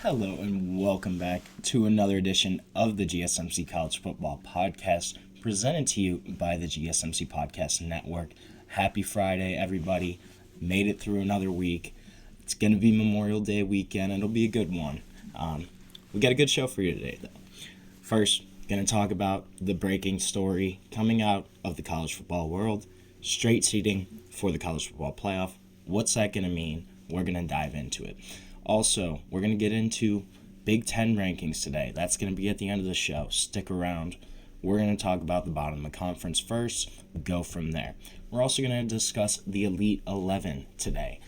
Hello and welcome back to another edition of the GSMC College Football Podcast, presented to you by the GSMC Podcast Network. Happy Friday, everybody. Made it through another week. It's going to be Memorial Day weekend. It'll be a good one. We got a good show for you today, though. First, going to talk about the breaking story coming out of the college football world. Straight seeding for the college football playoff. What's that going to mean? We're going to dive into it. Also, we're going to get into Big Ten rankings today. That's going to be at the end of the show. Stick around. We're going to talk about the bottom of the conference first, go from there. We're also going to discuss the Elite 11 today,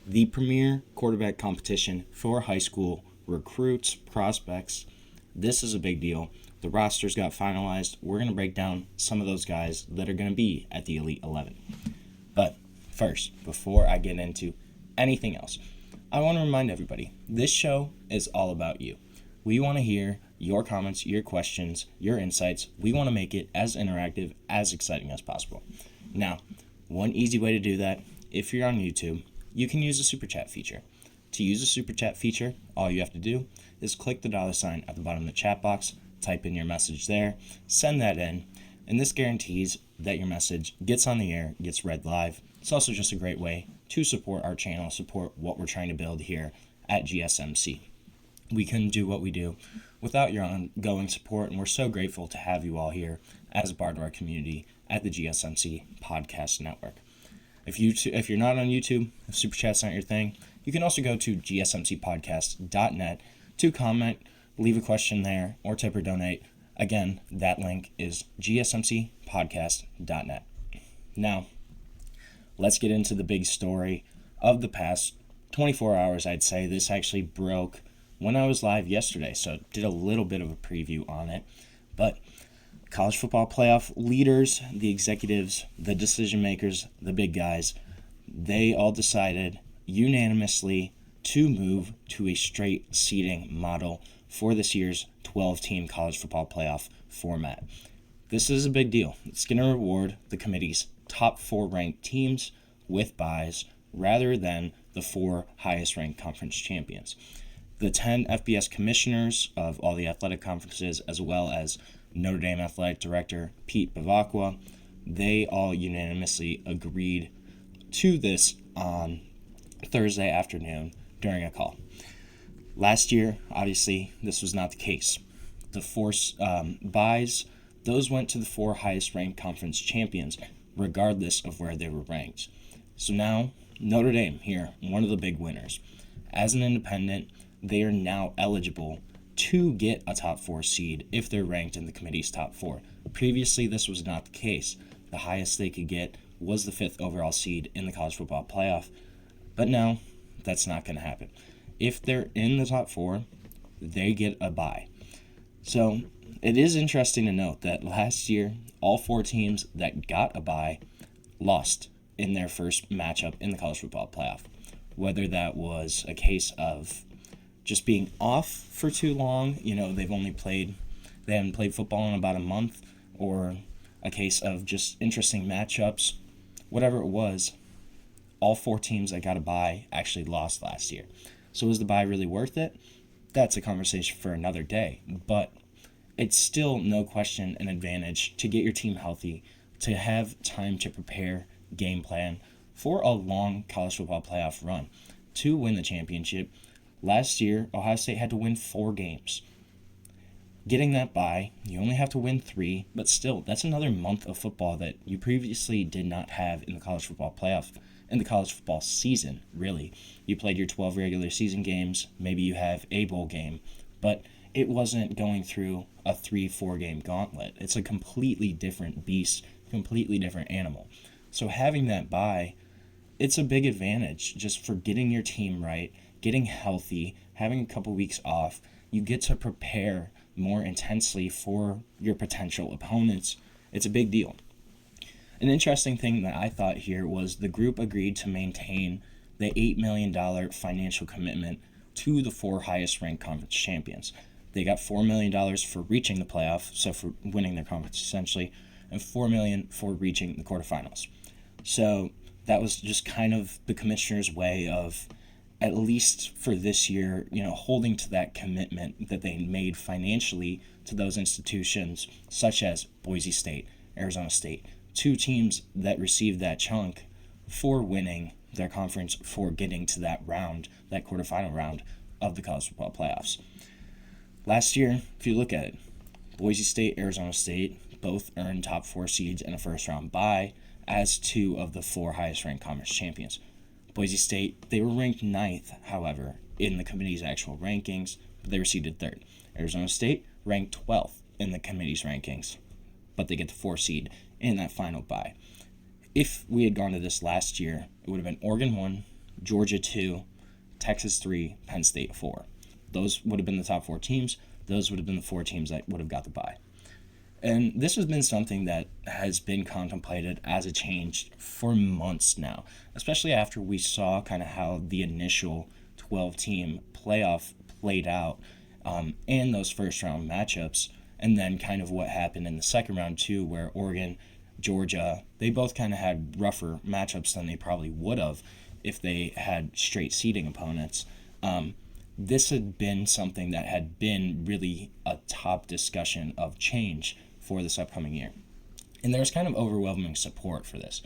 the premier quarterback competition for high school recruits, prospects. This is a big deal. The rosters got finalized. We're going to break down some of those guys that are going to be at the Elite 11. But first, before I get into anything else, I want to remind everybody, this show is all about you. We want to hear your comments, your questions, your insights. We want to make it as interactive, as exciting as possible. Now, one easy way to do that, if you're on YouTube, you can use the Super Chat feature. To use the Super Chat feature, all you have to do is click the $ at the bottom of the chat box, type in your message there, send that in, and this guarantees that your message gets on the air, gets read live. It's also just a great way to support our channel, support what we're trying to build here at GSMC. We couldn't do what we do without your ongoing support, and we're so grateful to have you all here as a part of our community at the GSMC Podcast Network. If you're not on YouTube, if Super Chat's not your thing, you can also go to gsmcpodcast.net to comment, leave a question there, or tip or donate. Again, that link is gsmcpodcast.net. Now, let's get into the big story of the past 24 hours, I'd say. This actually broke when I was live yesterday, so did a little bit of a preview on it. But college football playoff leaders, the executives, the decision makers, the big guys, they all decided unanimously to move to a straight seeding model for this year's 12-team college football playoff format. This is a big deal. It's going to reward the committee's top 4 ranked teams with byes rather than the 4 highest ranked conference champions. The 10 FBS commissioners of all the athletic conferences, as well as Notre Dame athletic director Pete Bavacqua, they all unanimously agreed to this on Thursday afternoon during a call. Last year, obviously, this was not the case. The 4 byes, those went to the 4 highest ranked conference champions, regardless of where they were ranked. So now, Notre Dame here, one of the big winners. As an independent, they are now eligible to get a top 4 seed if they're ranked in the committee's top 4. Previously, this was not the case. The highest they could get was the 5th overall seed in the college football playoff. But now, that's not going to happen. If they're in the top 4, they get a bye. So, it is interesting to note that last year, all 4 teams that got a bye lost in their first matchup in the college football playoff. Whether that was a case of just being off for too long, they haven't played football in about a month, or a case of just interesting matchups, whatever it was, all 4 teams that got a bye actually lost last year. So was the bye really worth it? That's a conversation for another day, but it's still no question an advantage to get your team healthy, to have time to prepare, game plan for a long college football playoff run to win the championship. Last year, Ohio State had to win 4 games. Getting that bye, you only have to win 3, but still, that's another month of football that you previously did not have in the college football playoff, in the college football season, really. You played your 12 regular season games, maybe you have a bowl game, but it wasn't going through a 3-4 game gauntlet. It's a completely different beast, completely different animal. So having that bye, it's a big advantage just for getting your team right, getting healthy, having a couple weeks off. You get to prepare more intensely for your potential opponents. It's a big deal. An interesting thing that I thought here was the group agreed to maintain the $8 million financial commitment to the 4 highest ranked conference champions. They got $4 million for reaching the playoff, so for winning their conference essentially, and $4 million for reaching the quarterfinals. So that was just kind of the commissioner's way of at least for this year, holding to that commitment that they made financially to those institutions, such as Boise State, Arizona State, two teams that received that chunk for winning their conference, for getting to that round, that quarterfinal round of the college football playoffs. Last year, if you look at it, Boise State, Arizona State both earned top 4 seeds and a first-round bye as two of the 4 highest-ranked conference champions. Boise State, they were ranked 9th, however, in the committee's actual rankings, but they were seeded 3rd. Arizona State ranked 12th in the committee's rankings, but they get the 4 seed in that final bye. If we had gone to this last year, it would have been Oregon 1, Georgia 2, Texas 3, Penn State 4. Those would have been the top 4 teams. Those would have been the 4 teams that would have got the bye. And this has been something that has been contemplated as a change for months now, especially after we saw kind of how the initial 12-team playoff played out in those first-round matchups, and then kind of what happened in the second round too, where Oregon, Georgia, they both kind of had rougher matchups than they probably would have if they had straight seeding opponents. This had been something that had been really a top discussion of change for this upcoming year. And there's kind of overwhelming support for this.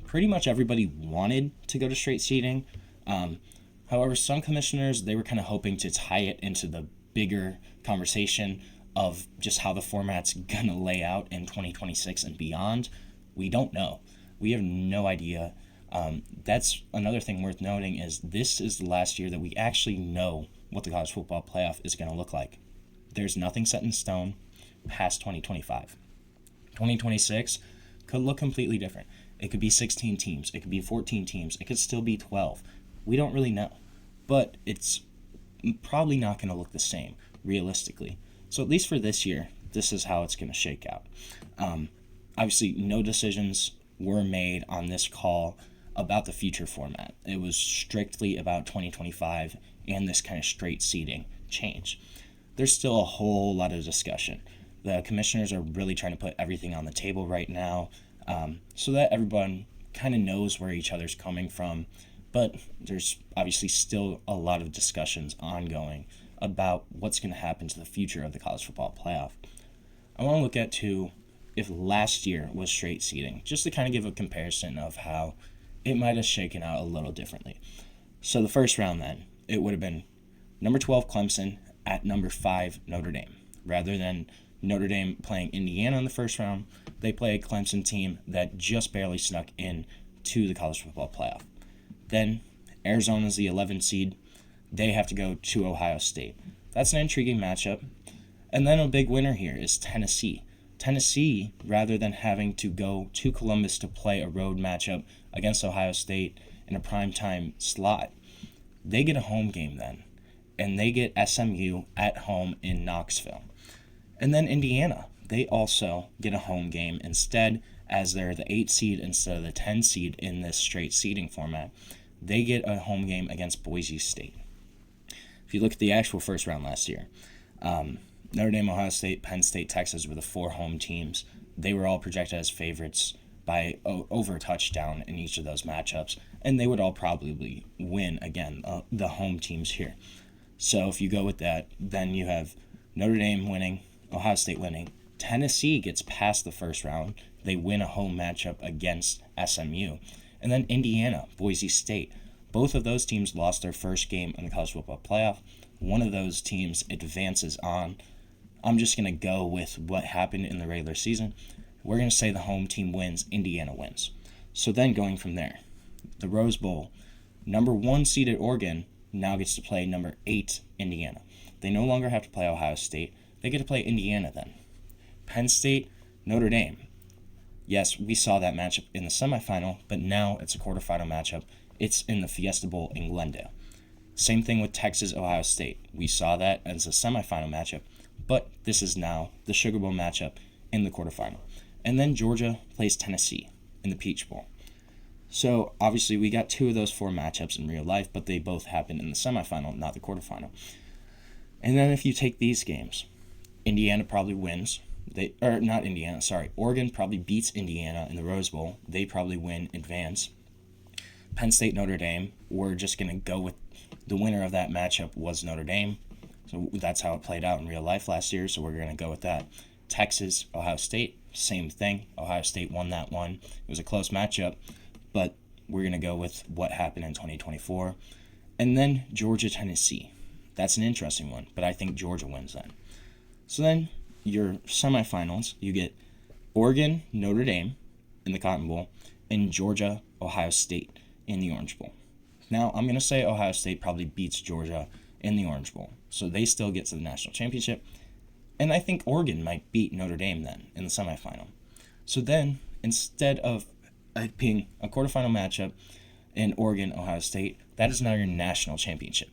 Pretty much everybody wanted to go to straight seeding. However, some commissioners, they were kind of hoping to tie it into the bigger conversation of just how the format's going to lay out in 2026 and beyond. We don't know. We have no idea. That's another thing worth noting, is this is the last year that we actually know what the college football playoff is going to look like. There's nothing set in stone past 2025. 2026 could look completely different. It could be 16 teams. It could be 14 teams. It could still be 12. We don't really know. But it's probably not going to look the same, realistically. So at least for this year, this is how it's going to shake out. Obviously, no decisions were made on this call about the future format. It was strictly about 2025 and this kind of straight seeding change. There's still a whole lot of discussion. The commissioners are really trying to put everything on the table right now, so that everyone kind of knows where each other's coming from. But there's obviously still a lot of discussions ongoing about what's going to happen to the future of the college football playoff. I want to look at, too, if last year was straight seeding, just to kind of give a comparison of how it might have shaken out a little differently. So the first round then, it would have been number 12 Clemson at number 5 Notre Dame. Rather than Notre Dame playing Indiana in the first round, they play a Clemson team that just barely snuck in to the college football playoff. Then Arizona's the 11th seed. They have to go to Ohio State. That's an intriguing matchup. And then a big winner here is Tennessee. Tennessee, rather than having to go to Columbus to play a road matchup against Ohio State in a primetime slot, they get a home game then. And they get SMU at home in Knoxville. And then Indiana, they also get a home game instead, as they're the 8 seed instead of the 10 seed in this straight seeding format. They get a home game against Boise State. If you look at the actual first round last year, Notre Dame, Ohio State, Penn State, Texas were the 4 home teams. They were all projected as favorites by over a touchdown in each of those matchups, and they would all probably win, again, the home teams here. So if you go with that, then you have Notre Dame winning, Ohio State winning. Tennessee gets past the first round. They win a home matchup against SMU. And then Indiana, Boise State. Both of those teams lost their first game in the college football playoff. One of those teams advances on. I'm just going to go with what happened in the regular season. We're going to say the home team wins, Indiana wins. So then going from there, the Rose Bowl, number 1 seeded Oregon now gets to play number 8 Indiana. They no longer have to play Ohio State. They get to play Indiana then. Penn State, Notre Dame. Yes, we saw that matchup in the semifinal, but now it's a quarterfinal matchup. It's in the Fiesta Bowl in Glendale. Same thing with Texas, Ohio State. We saw that as a semifinal matchup, but this is now the Sugar Bowl matchup in the quarterfinal. And then Georgia plays Tennessee in the Peach Bowl. So obviously we got 2 of those 4 matchups in real life, but they both happened in the semifinal, not the quarterfinal. And then if you take these games, Indiana probably wins. Oregon probably beats Indiana in the Rose Bowl. They probably win, advance. Penn State, Notre Dame, we're just going to go with The winner of that matchup was Notre Dame. So that's how it played out in real life last year, so we're going to go with that. Texas, Ohio State, same thing. Ohio State won that one. It was a close matchup, but we're going to go with what happened in 2024. And then Georgia, Tennessee. That's an interesting one, but I think Georgia wins that. So then your semifinals, you get Oregon, Notre Dame in the Cotton Bowl, and Georgia, Ohio State in the Orange Bowl. Now, I'm going to say Ohio State probably beats Georgia in the Orange Bowl, so they still get to the national championship. And I think Oregon might beat Notre Dame then in the semifinal. So then, instead of it being a quarterfinal matchup in Oregon, Ohio State, that is now your national championship.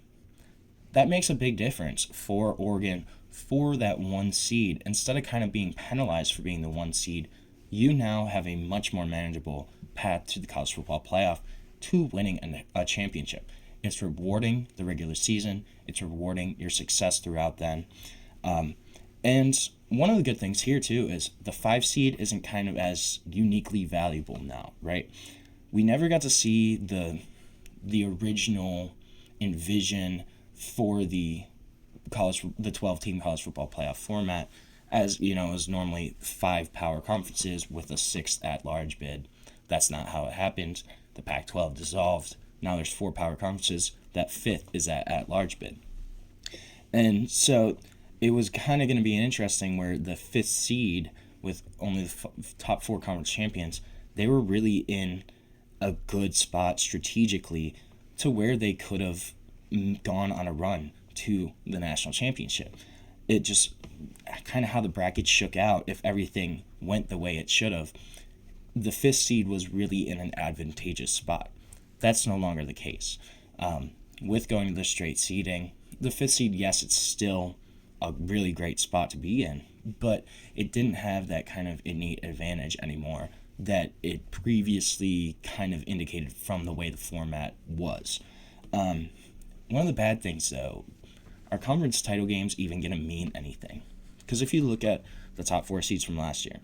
That makes a big difference for Oregon for that one seed. Instead of kind of being penalized for being the one seed, you now have a much more manageable path to the college football playoff to winning a championship. It's rewarding the regular season. It's rewarding your success throughout then. And one of the good things here, too, is the 5 seed isn't kind of as uniquely valuable now, right? We never got to see the original envision for the 12-team college football playoff format, as, you know, is normally 5 power conferences with a 6th at-large bid. That's not how it happened. The Pac-12 dissolved. Now there's 4 power conferences. That 5th is that at-large bid. And so it was kind of going to be interesting where the 5th seed with only the top 4 conference champions, they were really in a good spot strategically to where they could have gone on a run to the national championship. It just kind of how the bracket shook out. If everything went the way it should have, the 5th seed was really in an advantageous spot. That's no longer the case. With going to the straight seeding, the 5th seed, yes, it's still a really great spot to be in, but it didn't have that kind of innate advantage anymore that it previously kind of indicated from the way the format was. One of the bad things, though, are conference title games even going to mean anything? Because if you look at the top 4 seeds from last year,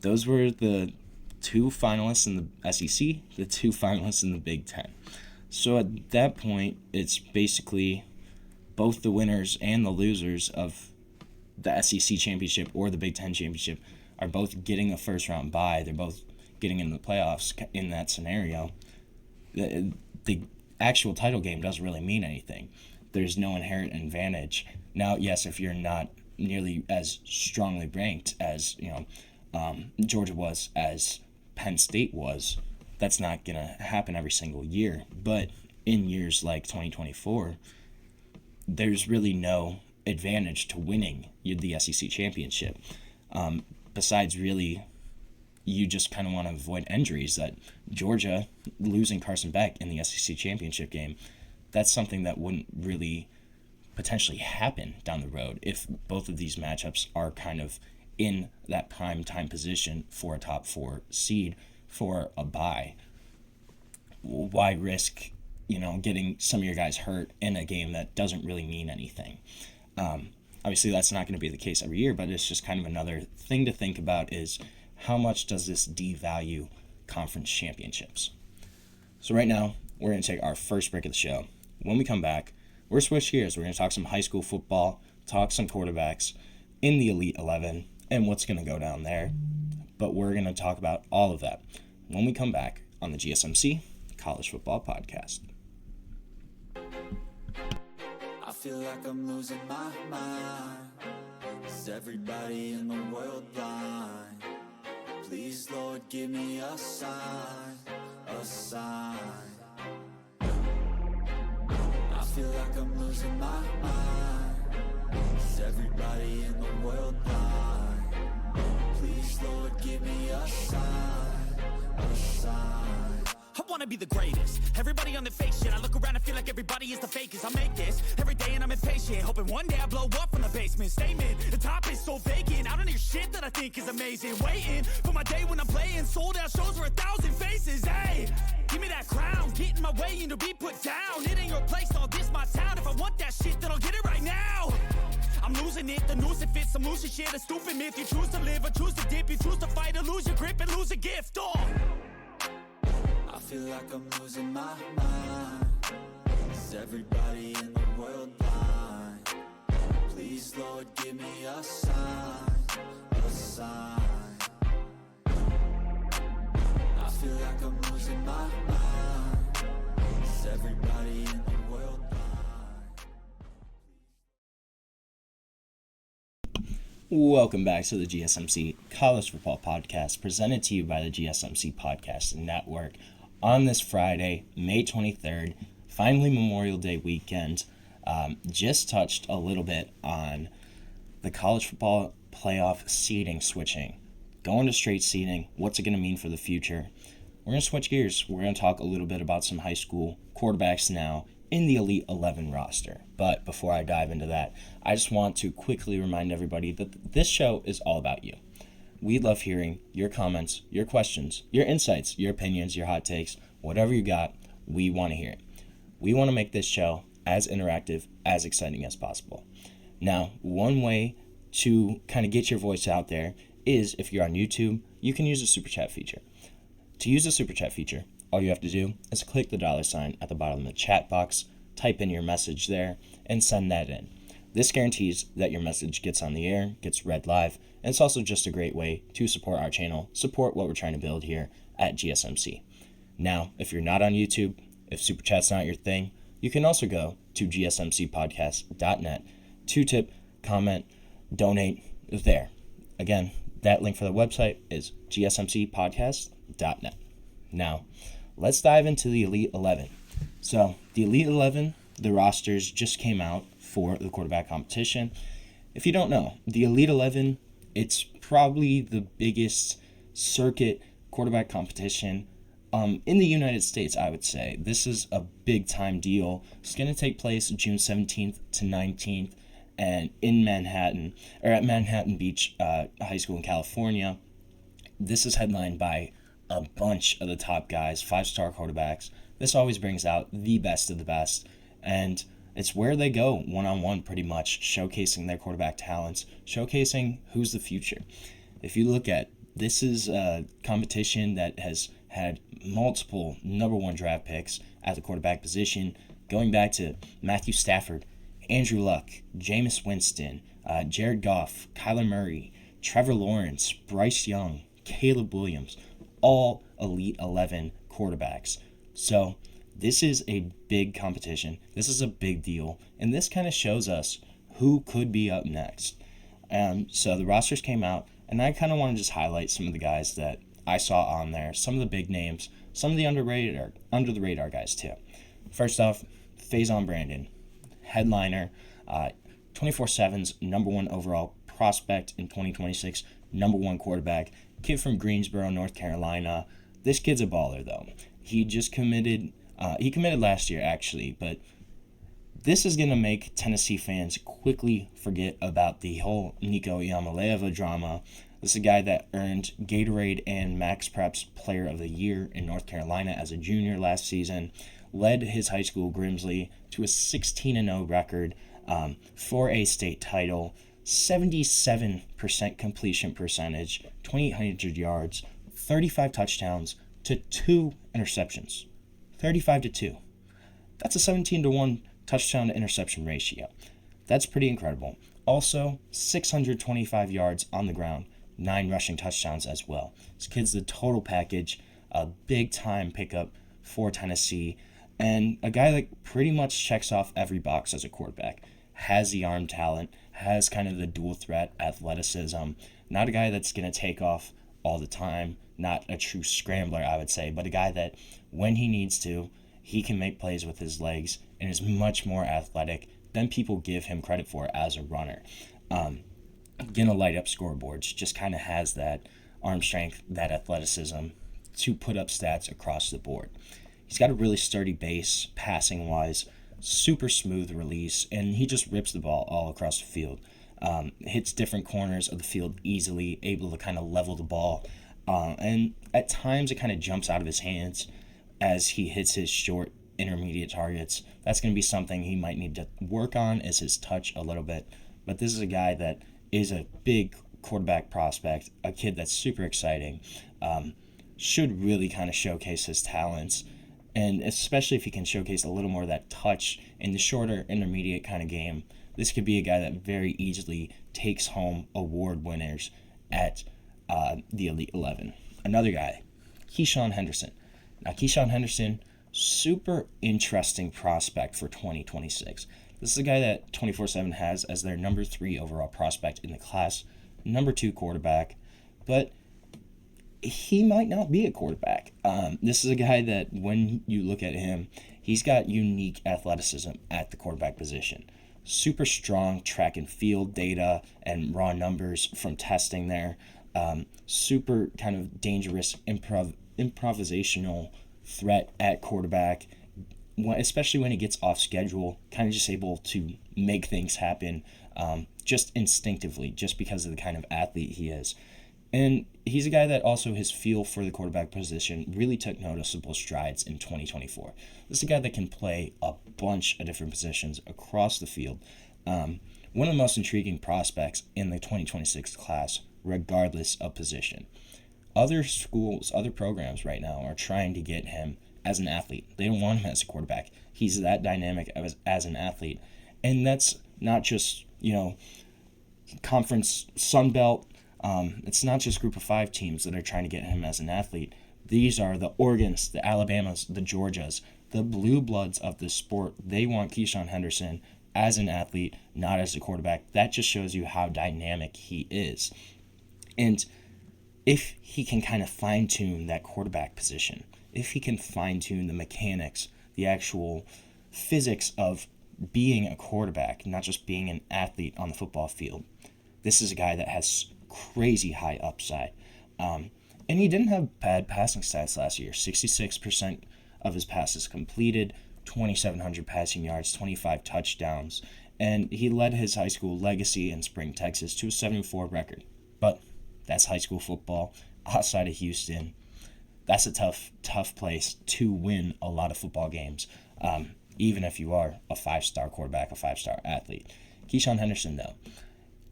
those were the 2 finalists in the SEC, the 2 finalists in the Big Ten. So at that point, it's basically both the winners and the losers of the SEC championship or the Big Ten championship are both getting a first-round bye. They're both getting into the playoffs in that scenario. The actual title game doesn't really mean anything. There's no inherent advantage. Now, yes, if you're not nearly as strongly ranked as Georgia was, as Penn State was, that's not going to happen every single year. But in years like 2024, there's really no advantage to winning the SEC championship. Besides, really, you just kind of want to avoid injuries. That Georgia losing Carson Beck in the SEC championship game, that's something that wouldn't really potentially happen down the road if both of these matchups are kind of in that prime time position for a top 4 seed for a bye. Why risk, getting some of your guys hurt in a game that doesn't really mean anything? Obviously, that's not going to be the case every year, but it's just kind of another thing to think about is how much does this devalue conference championships? So right now, we're going to take our first break of the show. When we come back, we're switch gears. We're going to talk some high school football, talk some quarterbacks in the Elite 11, and what's going to go down there. But we're going to talk about all of that when we come back on the GSMC College Football Podcast. I feel like I'm losing my mind. Is everybody in the world blind? Please, Lord, give me a sign, a sign. I feel like I'm losing my mind. Is everybody in the world blind? Please, Lord, give me a sign, a sign. I wanna be the greatest. Everybody on the fake shit. I look around and feel like everybody is the fakest. I make this every day and I'm impatient, hoping one day I blow up from the basement. Statement, the top is so vacant. I don't hear shit that I think is amazing. Waiting for my day when I'm playing sold out shows for 1,000 faces. Hey, give me that crown, get in my way and to be put down. It ain't your place, all this my town. If I want that shit, then I'll get it right now. I'm losing it, the noose it fits. I'm losing shit, a stupid myth. You choose to live or choose to dip. You choose to fight or lose your grip and lose a gift. Oh, I feel like I'm losing my mind. Is Is everybody in the world blind? Please, Lord, give me a sign, a sign. I feel like I'm losing my mind. Is everybody in the world blind? Welcome back to the GSMC College Football Podcast, presented to you by the GSMC Podcast Network. On this Friday, May 23rd, finally Memorial Day weekend, just touched a little bit on the college football playoff seeding switching. Going to straight seeding, what's it going to mean for the future? We're going to switch gears. We're going to talk a little bit about some high school quarterbacks now in the Elite 11 roster. But before I dive into that, I just want to quickly remind everybody that this show is all about you. We love hearing your comments, your questions, your insights, your opinions, your hot takes, whatever you got, we want to hear it. We want to make this show as interactive, as exciting as possible. Now, one way to kind of get your voice out there is if you're on YouTube, you can use the Super Chat feature. To use the Super Chat feature, all you have to do is click the $ at the bottom of the chat box, type in your message there, and send that in. This guarantees that your message gets on the air, gets read live, and it's also just a great way to support our channel, support what we're trying to build here at GSMC. Now, if you're not on YouTube, if Super Chat's not your thing, you can also go to gsmcpodcast.net to tip, comment, donate there. Again, that link for the website is gsmcpodcast.net. Now, let's dive into the Elite 11. So, the Elite 11, the rosters just came out for the quarterback competition. If you don't know, the Elite 11, it's probably the biggest circuit quarterback competition in the United States, I would say. This is a big-time deal. It's going to take place June 17th to 19th and in Manhattan, or at Manhattan Beach High School in California. This is headlined by a bunch of the top guys, 5-star quarterbacks. This always brings out the best of the best, and it's where they go one-on-one pretty much, showcasing their quarterback talents, showcasing who's the future. If you look at, this is a competition that has had multiple number 1 draft picks at the quarterback position, going back to Matthew Stafford, Andrew Luck, Jameis Winston, Jared Goff, Kyler Murray, Trevor Lawrence, Bryce Young, Caleb Williams, all Elite 11 quarterbacks. So this is a big competition. This is a big deal. And this kind of shows us who could be up next. So the rosters came out, and I kind of want to just highlight some of the guys that I saw on there, some of the big names, some of the under the radar guys too. First off, Faizon Brandon, headliner, 24/7's number 1 overall prospect in 2026, number 1 quarterback, kid from Greensboro, North Carolina. This kid's a baller though. He just committed. He committed last year actually, but this is going to make Tennessee fans quickly forget about the whole Nico Iamaleava drama. This is a guy that earned Gatorade and Max Preps Player of the Year in North Carolina as a junior last season, led his high school Grimsley to a 16-0 record, 4A state title, 77% completion percentage, 2,800 yards, 35 touchdowns to 2 interceptions. 35-2. That's a 17-1 touchdown to interception ratio. That's pretty incredible. Also, 625 yards on the ground, 9 rushing touchdowns as well. This kid's the total package, a big-time pickup for Tennessee, and a guy that pretty much checks off every box as a quarterback. Has the arm talent, has kind of the dual threat athleticism. Not a guy that's going to take off all the time, not a true scrambler, I would say, but a guy that when he needs to, he can make plays with his legs and is much more athletic than people give him credit for as a runner. Gonna light up scoreboards, just kind of has that arm strength, that athleticism to put up stats across the board. He's got a really sturdy base, passing-wise, super smooth release, and he just rips the ball all across the field. Hits different corners of the field easily, able to kind of level the ball. And at times it kind of jumps out of his hands as he hits his short, intermediate targets. That's going to be something he might need to work on, is his touch a little bit. But this is a guy that is a big quarterback prospect, a kid that's super exciting, should really kind of showcase his talents And especially if he can showcase a little more of that touch in the shorter, intermediate kind of game, this could be a guy that very easily takes home award winners at the Elite 11. Another guy, Keisean Henderson. Now, Keisean Henderson, super interesting prospect for 2026. This is a guy that 24/7 has as their number 3 overall prospect in the class, number 2 quarterback, but he might not be a quarterback. This is a guy that when you look at him, he's got unique athleticism at the quarterback position. Super strong track and field data and raw numbers from testing there. Super kind of dangerous improvisational threat at quarterback, especially when he gets off schedule, kind of just able to make things happen just instinctively, just because of the kind of athlete he is. And he's a guy that also his feel for the quarterback position really took noticeable strides in 2024. This is a guy that can play a bunch of different positions across the field. One of the most intriguing prospects in the 2026 class, regardless of position. Other schools, other programs right now are trying to get him as an athlete. They don't want him as a quarterback. He's that dynamic as an athlete. And that's not just, Conference Sun Belt. It's not just Group of 5 teams that are trying to get him as an athlete. These are the Oregons, the Alabamas, the Georgias, the blue bloods of the sport. They want Keisean Henderson as an athlete, not as a quarterback. That just shows you how dynamic he is. And if he can kind of fine-tune that quarterback position, if he can fine-tune the mechanics, the actual physics of being a quarterback, not just being an athlete on the football field, this is a guy that has crazy high upside. And he didn't have bad passing stats last year. 66% of his passes completed, 2,700 passing yards, 25 touchdowns. And he led his high school legacy in Spring, Texas to a 7-4 record. But that's high school football outside of Houston. That's a tough place to win a lot of football games, even if you are a 5-star quarterback, a 5-star athlete. Keisean Henderson, though,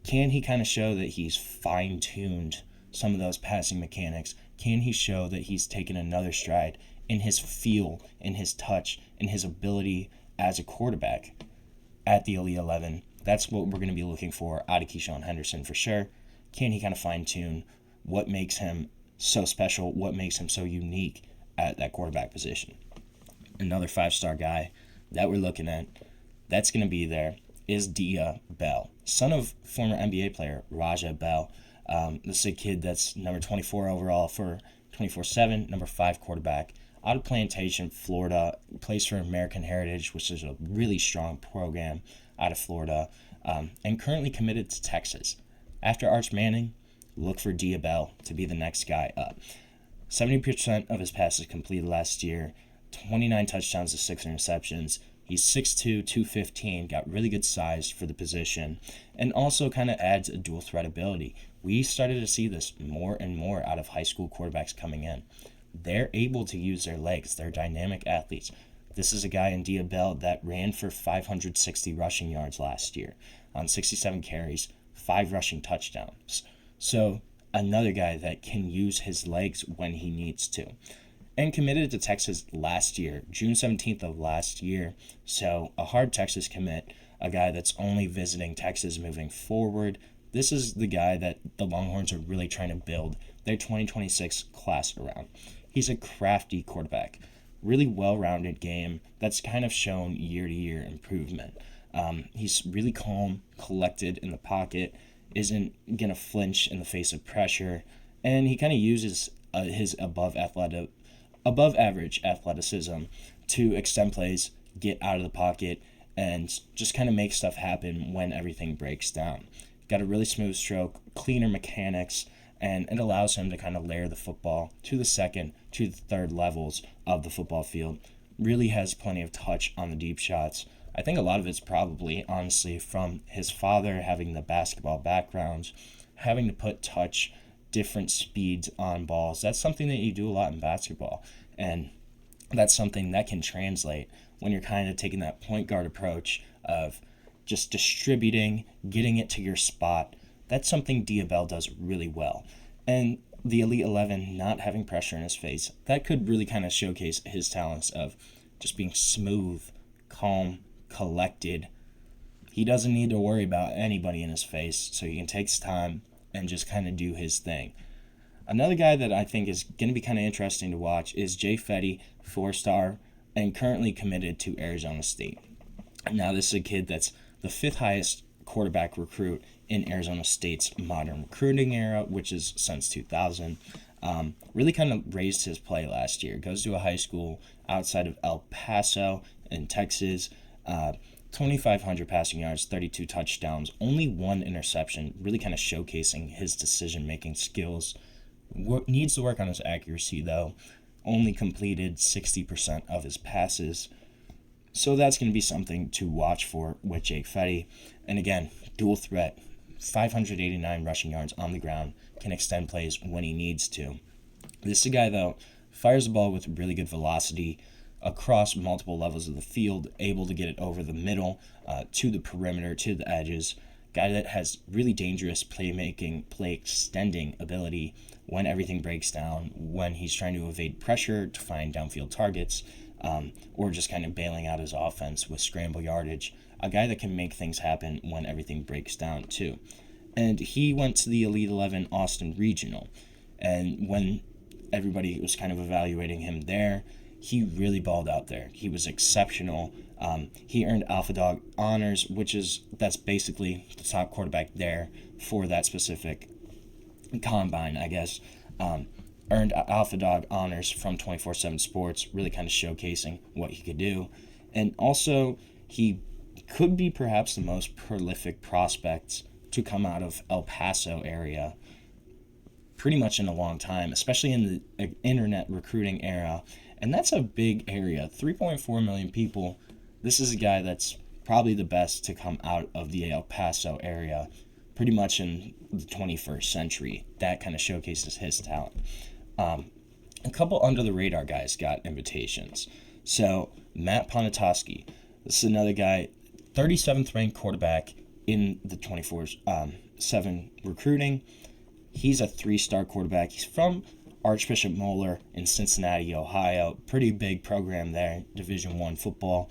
can he kind of show that he's fine-tuned some of those passing mechanics? Can he show that he's taken another stride in his feel, in his touch, in his ability as a quarterback at the Elite 11? That's what we're going to be looking for out of Keisean Henderson for sure. Can he kind of fine-tune what makes him so special, what makes him so unique at that quarterback position? Another 5-star guy that we're looking at that's going to be there is Dia Bell, son of former NBA player Raja Bell. This is a kid that's number 24 overall for 24/7, number 5 quarterback, out of Plantation, Florida, plays for American Heritage, which is a really strong program out of Florida, and currently committed to Texas. After Arch Manning, look for Dia Bell to be the next guy up. 70% of his passes completed last year, 29 touchdowns to 6 interceptions. He's 6'2", 215, got really good size for the position, and also kind of adds a dual threat ability. We started to see this more and more out of high school quarterbacks coming in. They're able to use their legs. They're dynamic athletes. This is a guy in Dia Bell that ran for 560 rushing yards last year on 67 carries, 5 rushing touchdowns. So another guy that can use his legs when he needs to. And committed to Texas last year, June 17th of last year. So a hard Texas commit, a guy that's only visiting Texas moving forward. This is the guy that the Longhorns are really trying to build their 2026 class around. He's a crafty quarterback, really well-rounded game that's kind of shown year-to-year improvement. He's really calm, collected in the pocket, isn't going to flinch in the face of pressure, and he kind of uses his above average athleticism to extend plays, get out of the pocket, and just kind of make stuff happen when everything breaks down. Got a really smooth stroke, cleaner mechanics, and it allows him to kind of layer the football to the second, to the third levels of the football field. Really has plenty of touch on the deep shots. I think a lot of it's probably, honestly, from his father having the basketball background, having to put touch, different speeds on balls. That's something that you do a lot in basketball, and that's something that can translate when you're kind of taking that point guard approach of just distributing, getting it to your spot. That's something Dia Bell does really well. And the Elite 11 not having pressure in his face, that could really kind of showcase his talents of just being smooth, calm, collected. He doesn't need to worry about anybody in his face, so he can take his time and just kind of do his thing. Another guy that I think is going to be kind of interesting to watch is Jake Fette, 4-star, and currently committed to Arizona State. Now, this is a kid that's the 5th highest quarterback recruit in Arizona State's modern recruiting era, which is since 2000. Really kind of raised his play last year. Goes to a high school outside of El Paso in Texas. 2,500 passing yards, 32 touchdowns, only 1 interception, really kind of showcasing his decision-making skills. Needs to work on his accuracy, though. Only completed 60% of his passes. So that's going to be something to watch for with Jake Fette. And again, dual threat, 589 rushing yards on the ground, can extend plays when he needs to. This is a guy, though, fires the ball with really good velocity across multiple levels of the field, able to get it over the middle, to the perimeter, to the edges. Guy that has really dangerous playmaking, play extending ability when everything breaks down, when he's trying to evade pressure to find downfield targets, or just kind of bailing out his offense with scramble yardage. A guy that can make things happen when everything breaks down, too. And he went to the Elite 11 Austin Regional. And when everybody was kind of evaluating him there, he really balled out there. He was exceptional. He earned Alpha Dog honors, that's basically the top quarterback there for that specific combine, I guess. Earned Alpha Dog honors from 24/7 Sports, really kind of showcasing what he could do. And also, he could be perhaps the most prolific prospect to come out of El Paso area pretty much in a long time, especially in the internet recruiting era. And that's a big area, 3.4 million people. This is a guy that's probably the best to come out of the El Paso area pretty much in the 21st century. That kind of showcases his talent. A couple under-the-radar guys got invitations. So, Matt Ponatoski, this is another guy, 37th ranked quarterback in the 24/7 recruiting. He's a 3-star quarterback. He's from Archbishop Moeller in Cincinnati, Ohio. Pretty big program there, Division I football.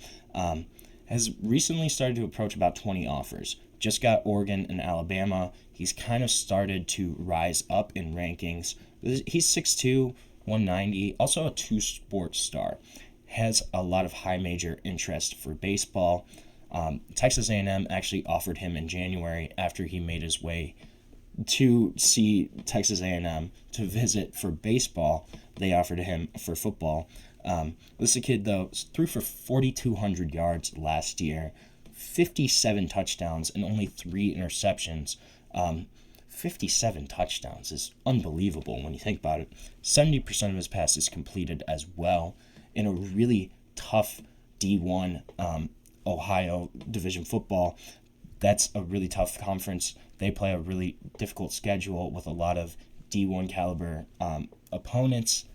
Has recently started to approach about 20 offers. Just got Oregon and Alabama. He's kind of started to rise up in rankings. He's 6'2", 190, also a 2-sport star. Has a lot of high major interest for baseball. Texas A&M actually offered him in January after he made his way to see Texas A&M to visit for baseball. They offered him for football. This is a kid, though, threw for 4,200 yards last year, 57 touchdowns, and only 3 interceptions. 57 touchdowns is unbelievable when you think about it. 70% of his passes completed as well in a really tough D1 Ohio Division football. That's a really tough conference. They play a really difficult schedule with a lot of D1 caliber opponents.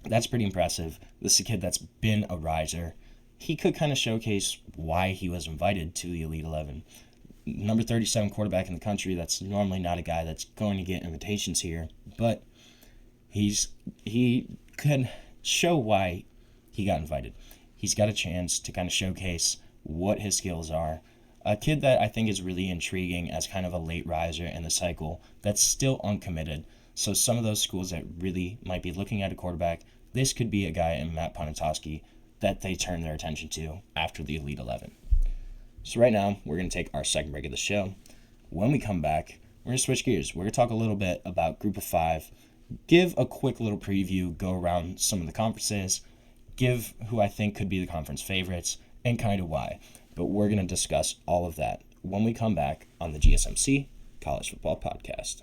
That's pretty impressive. This is a kid that's been a riser. He could kind of showcase why he was invited to the Elite 11. Number 37 quarterback in the country. That's normally not a guy that's going to get invitations here, but he could show why he got invited. He's got a chance to kind of showcase what his skills are. A kid that I think is really intriguing as kind of a late riser in the cycle that's still uncommitted. So some of those schools that really might be looking at a quarterback, this could be a guy in Matt Ponatoski that they turn their attention to after the Elite 11. So right now, we're going to take our second break of the show. When we come back, we're going to switch gears. We're going to talk a little bit about Group of 5, give a quick little preview, go around some of the conferences, give who I think could be the conference favorites, and kind of why. But we're going to discuss all of that when we come back on the GSMC College Football Podcast.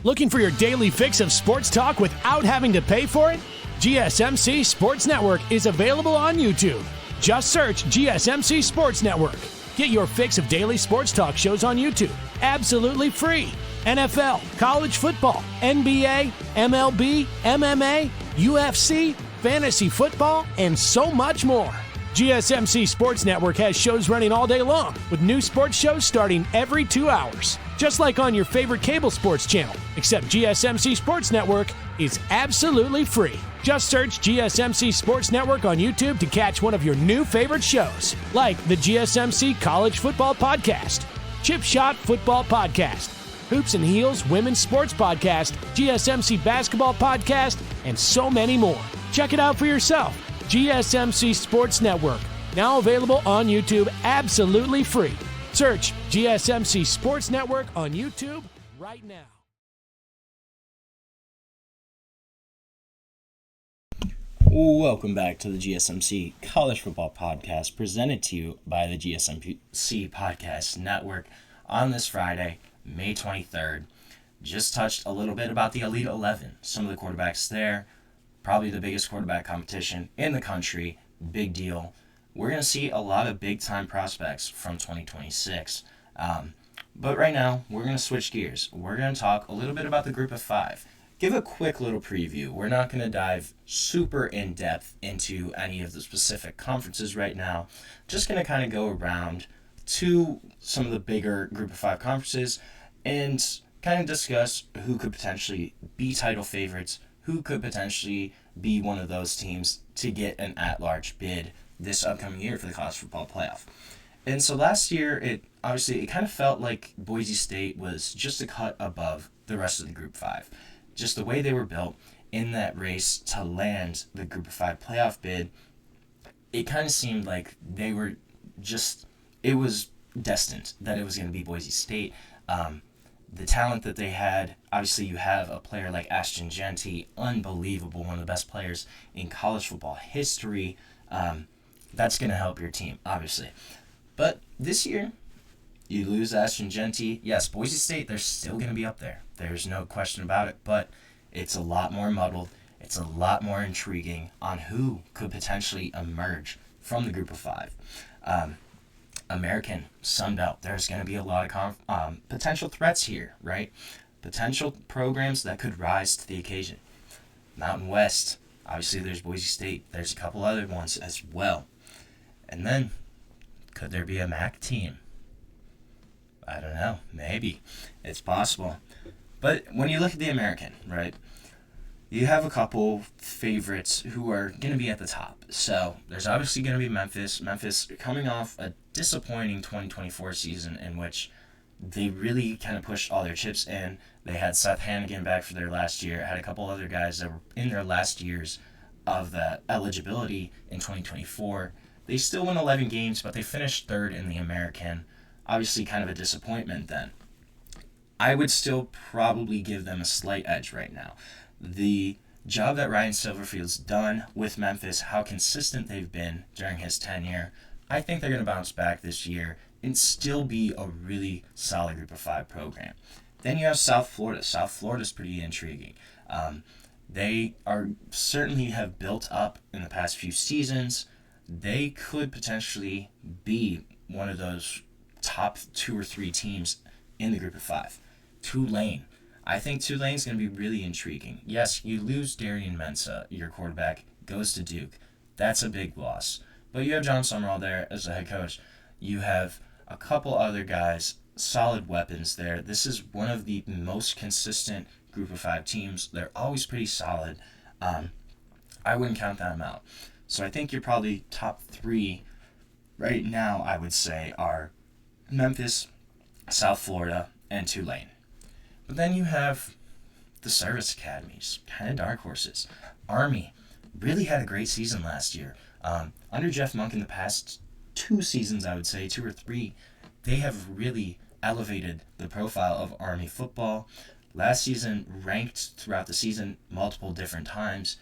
Looking for your daily fix of sports talk without having to pay for it? GSMC Sports Network is available on YouTube. Just search GSMC Sports Network. Get your fix of daily sports talk shows on YouTube, absolutely free. NFL, college football, NBA, MLB, MMA, UFC, fantasy football, and so much more. GSMC Sports Network has shows running all day long, with new sports shows starting every 2 hours. just like on your favorite cable sports channel, except GSMC Sports Network is absolutely free. Just search GSMC Sports Network on YouTube to catch one of your new favorite shows, like the GSMC College Football Podcast, Chip Shot Football Podcast, Hoops and Heels Women's Sports Podcast, GSMC Basketball Podcast, and so many more. Check it out for yourself. GSMC Sports Network, now available on YouTube absolutely free. Search GSMC Sports Network on YouTube right now. Welcome back to the GSMC College Football Podcast, presented to you by the GSMC Podcast Network on this Friday, May 23rd. Just touched a little bit about the Elite 11. Some of the quarterbacks there, probably the biggest quarterback competition in the country. Big deal. We're going to see a lot of big-time prospects from 2026. But right now, we're going to switch gears. We're going to talk a little bit about the Group of Five. Give a quick little preview. We're not going to dive super in-depth into any of the specific conferences right now. Just going to kind of go around to some of the bigger Group of Five conferences and kind of discuss who could potentially be title favorites, who could potentially be one of those teams to get an at-large bid this upcoming year for the college football playoff. And so last year, it kind of felt like Boise State was just a cut above the rest of the Group 5. Just the way they were built in that race to land the Group of 5 playoff bid, it kind of seemed like they were just, it was destined that it was going to be Boise State. The talent that they had, obviously you have a player like Ashton Jeanty, unbelievable, one of the best players in college football history. That's going to help your team, obviously. But this year, you lose Ashton Jeanty. Yes, Boise State, they're still going to be up there. There's no question about it, but it's a lot more muddled. It's a lot more intriguing on who could potentially emerge from the Group of 5. American, Sun Belt, there's going to be a lot of potential threats here, right? Potential programs that could rise to the occasion. Mountain West, obviously there's Boise State. There's a couple other ones as well. And then, could there be a MAC team? I don't know. Maybe. It's possible. But when you look at the American, right, you have a couple favorites who are going to be at the top. So there's obviously going to be Memphis. Memphis coming off a disappointing 2024 season in which they really kind of pushed all their chips in. They had Seth Hannigan back for their last year, had a couple other guys that were in their last years of the eligibility in 2024. They still won 11 games, but they finished third in the American. Obviously kind of a disappointment then. I would still probably give them a slight edge right now. The job that Ryan Silverfield's done with Memphis, how consistent they've been during his tenure, I think they're going to bounce back this year and still be a really solid Group of 5 program. Then you have South Florida. South Florida's pretty intriguing. They are certainly have built up in the past few seasons. They could potentially be one of those top 2 or 3 teams in the Group of 5. Tulane. I think Tulane's going to be really intriguing. Yes, you lose Darian Mensah, your quarterback, goes to Duke. That's a big loss. But you have John Summerall there as the head coach. You have a couple other guys, solid weapons there. This is one of the most consistent Group of 5 teams. They're always pretty solid. I wouldn't count them out. So I think you're probably top 3 right now, I would say, are Memphis, South Florida, and Tulane. But then you have the service academies, kind of dark horses. Army really had a great season last year. Under Jeff Monk in the past 2 seasons, I would say, 2 or 3, they have really elevated the profile of Army football. Last season, ranked throughout the season multiple different times.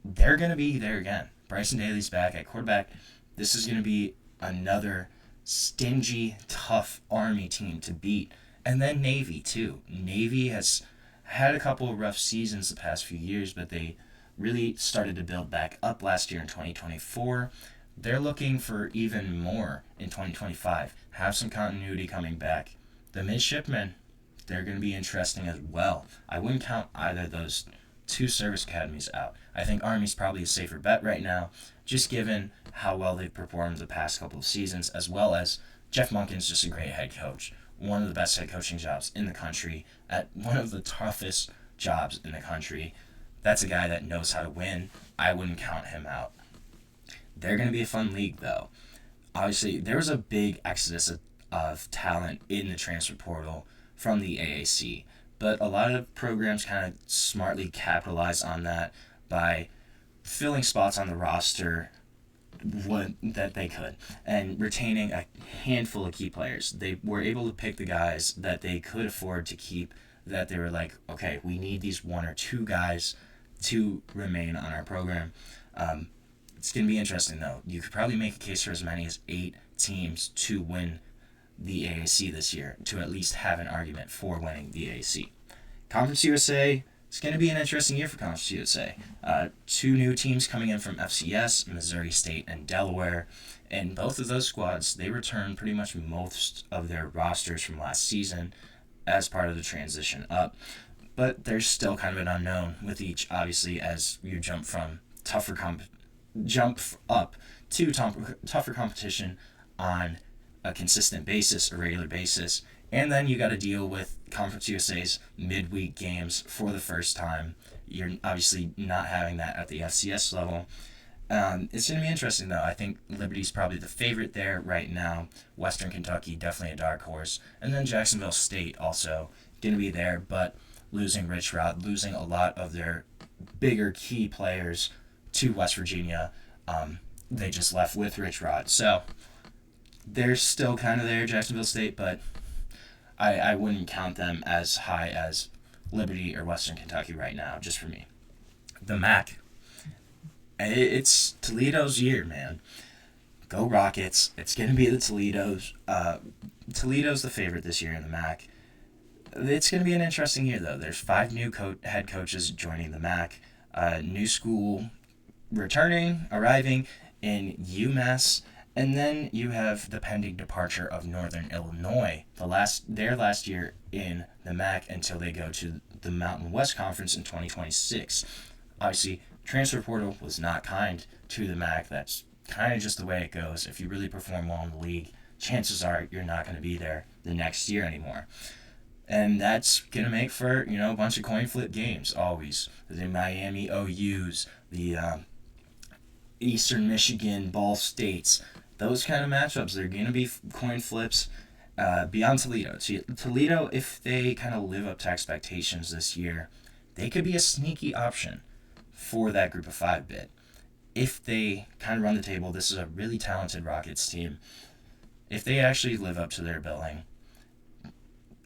They're going to be there again. Bryson Daly's back at quarterback. This is going to be another stingy, tough Army team to beat. And then Navy, too. Navy has had a couple of rough seasons the past few years, but they really started to build back up last year in 2024. They're looking for even more in 2025. Have some continuity coming back. The midshipmen, they're going to be interesting as well. I wouldn't count either of those 2 service academies out. I think Army's probably a safer bet right now, just given how well they've performed the past couple of seasons, as well as Jeff Monken's just a great head coach. one of the best head coaching jobs in the country, at one of the toughest jobs in the country. That's a guy that knows how to win. I wouldn't count him out. They're going to be a fun league, though. Obviously, there was a big exodus of talent in the transfer portal from the AAC, but a lot of programs kind of smartly capitalized on that by filling spots on the roster that they could and retaining a handful of key players. They were able to pick the guys that they could afford to keep, that they were like, okay, we need these one or two guys to remain on our program. It's going to be interesting, though. You could probably make a case for as many as 8 teams to win the AAC this year, to at least have an argument for winning the AAC. Conference USA, it's going to be an interesting year for Conference USA. 2 new teams coming in from FCS, Missouri State and Delaware. And both of those squads, they returned pretty much most of their rosters from last season as part of the transition up. But there's still kind of an unknown with each, obviously, as you jump up to tougher competition on a consistent basis, a regular basis. And then you got to deal with Conference USA's midweek games for the first time. You're obviously not having that at the FCS level. It's going to be interesting, though. I think Liberty's probably the favorite there right now. Western Kentucky, definitely a dark horse. And then Jacksonville State also going to be there, but losing Rich Rod, losing a lot of their bigger key players to West Virginia. They just left with Rich Rod. So they're still kind of there, Jacksonville State, but I wouldn't count them as high as Liberty or Western Kentucky right now, just for me. The MAC. It's Toledo's year, man. Go Rockets. It's going to be the Toledo's. Toledo's the favorite this year in the MAC. It's going to be an interesting year, though. There's 5 new head coaches joining the MAC. New school arriving in UMass. And then you have the pending departure of Northern Illinois, their last year in the MAC until they go to the Mountain West Conference in 2026. Obviously, transfer portal was not kind to the MAC. That's kind of just the way it goes. If you really perform well in the league, chances are you're not going to be there the next year anymore. And that's going to make for, a bunch of coin flip games always. The Miami OUs, the Eastern Michigan Ball States. Those kind of matchups, they're going to be coin flips beyond Toledo. Toledo, if they kind of live up to expectations this year, they could be a sneaky option for that group of 5 bid. If they kind of run the table, this is a really talented Rockets team. If they actually live up to their billing,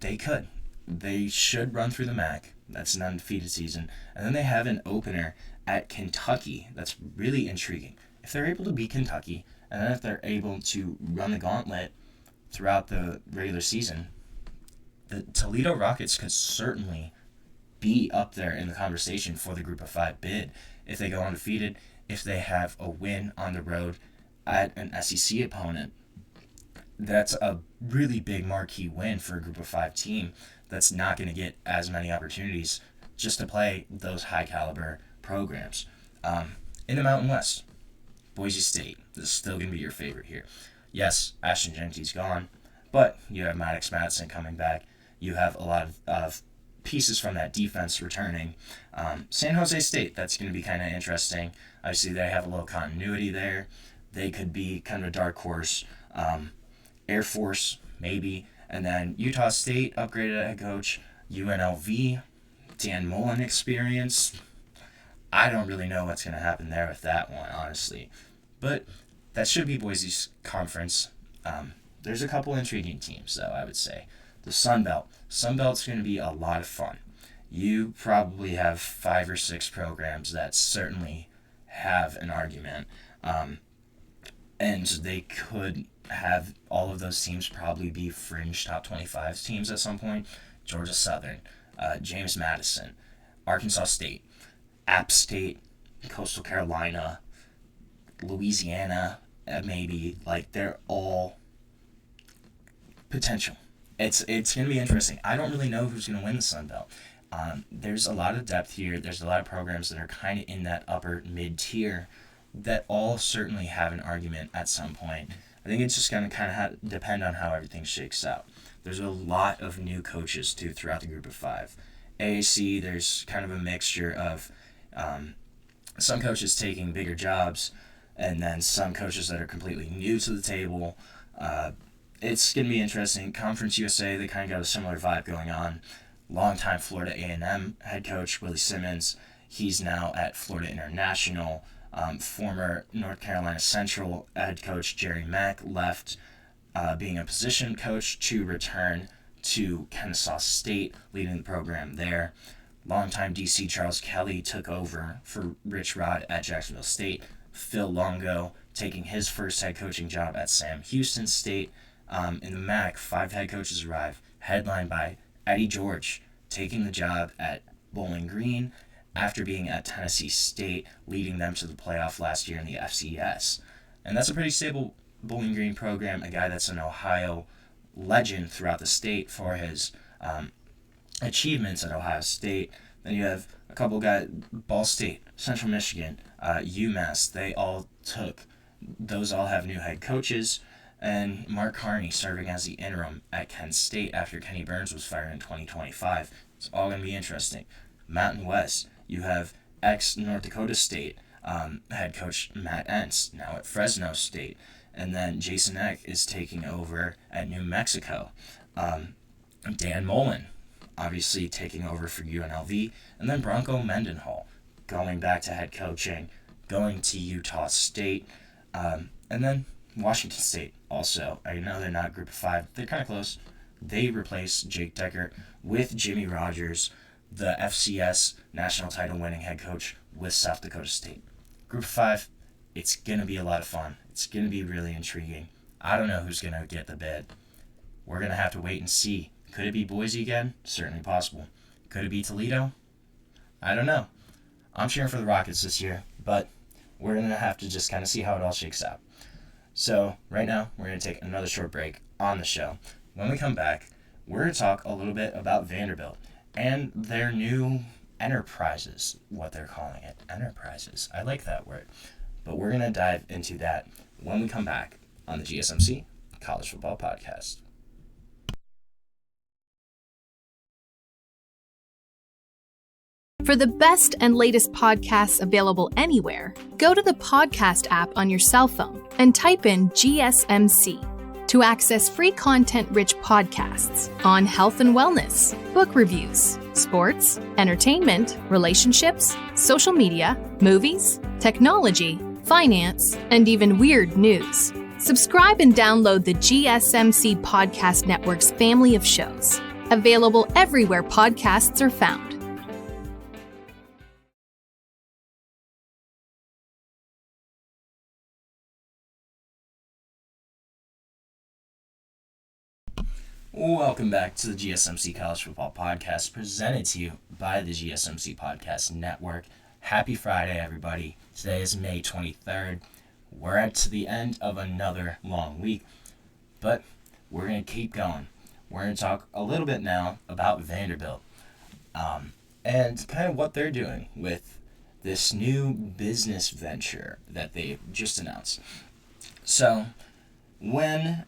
they could. They should run through the MAC. That's an undefeated season. And then they have an opener at Kentucky. That's really intriguing. If they're able to beat Kentucky, and then if they're able to run the gauntlet throughout the regular season, the Toledo Rockets could certainly be up there in the conversation for the group of 5 bid. If they go undefeated, if they have a win on the road at an SEC opponent, that's a really big marquee win for a group of 5 team that's not going to get as many opportunities just to play those high caliber programs. In the Mountain West, Boise State is still going to be your favorite here. Yes, Ashton Jeanty's gone, but you have Maddox Madison coming back. You have a lot of pieces from that defense returning. San Jose State, that's going to be kind of interesting. Obviously, they have a little continuity there. They could be kind of a dark horse. Air Force, maybe. And then Utah State, upgraded head coach. UNLV, Dan Mullen experience. I don't really know what's going to happen there with that one, honestly. But that should be Boise's conference. There's a couple intriguing teams, though, I would say. The Sun Belt. Sun Belt's going to be a lot of fun. You probably have 5 or 6 programs that certainly have an argument. And they could have all of those teams probably be fringe top 25 teams at some point. Georgia Southern, James Madison, Arkansas State, App State, Coastal Carolina, Louisiana, maybe. Like, they're all potential. It's going to be interesting. I don't really know who's going to win the Sun Belt. There's a lot of depth here. There's a lot of programs that are kind of in that upper mid-tier that all certainly have an argument at some point. I think it's just going to kind of depend on how everything shakes out. There's a lot of new coaches, too, throughout the group of 5. AAC, there's kind of a mixture of some coaches taking bigger jobs and then some coaches that are completely new to the table. It's going to be interesting. Conference USA, they kind of got a similar vibe going on. Longtime Florida A&M head coach Willie Simmons, he's now at Florida International. Former North Carolina Central head coach Jerry Mack left being a position coach to return to Kennesaw State, leading the program there. Longtime DC Charles Kelly took over for Rich Rod at Jacksonville State. Phil Longo taking his first head coaching job at Sam Houston State. In the MAC, 5 head coaches arrive, headlined by Eddie George, taking the job at Bowling Green after being at Tennessee State, leading them to the playoff last year in the FCS. And that's a pretty stable Bowling Green program, a guy that's an Ohio legend throughout the state for his achievements at Ohio State. Then you have a couple guys, Ball State, Central Michigan, UMass. They all have new head coaches. And Mark Carney serving as the interim at Kent State after Kenny Burns was fired in 2025. It's all going to be interesting. Mountain West, you have ex-North Dakota State head coach Matt Entz, now at Fresno State. And then Jason Eck is taking over at New Mexico. Dan Mullen, obviously taking over for UNLV. And then Bronco Mendenhall, going back to head coaching, going to Utah State. And then Washington State also. I know they're not group of 5. They're kind of close. They replace Jake Decker with Jimmy Rogers, the FCS national title winning head coach with South Dakota State. Group of 5, it's going to be a lot of fun. It's going to be really intriguing. I don't know who's going to get the bid. We're going to have to wait and see. Could it be Boise again? Certainly possible. Could it be Toledo? I don't know. I'm cheering for the Rockets this year, but we're going to have to just kind of see how it all shakes out. So right now, we're going to take another short break on the show. When we come back, we're going to talk a little bit about Vanderbilt and their new enterprises, what they're calling it. Enterprises. I like that word. But we're going to dive into that when we come back on the GSMC College Football Podcast. For the best and latest podcasts available anywhere, go to the podcast app on your cell phone and type in GSMC to access free content-rich podcasts on health and wellness, book reviews, sports, entertainment, relationships, social media, movies, technology, finance, and even weird news. Subscribe and download the GSMC Podcast Network's family of shows, available everywhere podcasts are found. Welcome back to the GSMC College Football Podcast, presented to you by the GSMC Podcast Network. Happy Friday, everybody. Today is May 23rd. We're at the end of another long week, but we're going to keep going. We're going to talk a little bit now about Vanderbilt and kind of what they're doing with this new business venture that they just announced. So, when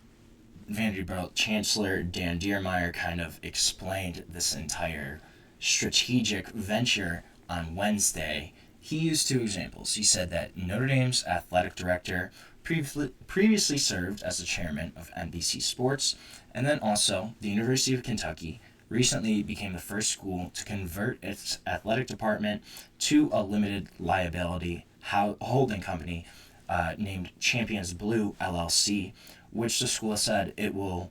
Vanderbilt Chancellor Dan Diermeyer kind of explained this entire strategic venture on Wednesday, he used 2 examples. He said that Notre Dame's athletic director previously served as the chairman of NBC Sports, and then also the University of Kentucky recently became the first school to convert its athletic department to a limited liability holding company named Champions Blue LLC, which the school said it will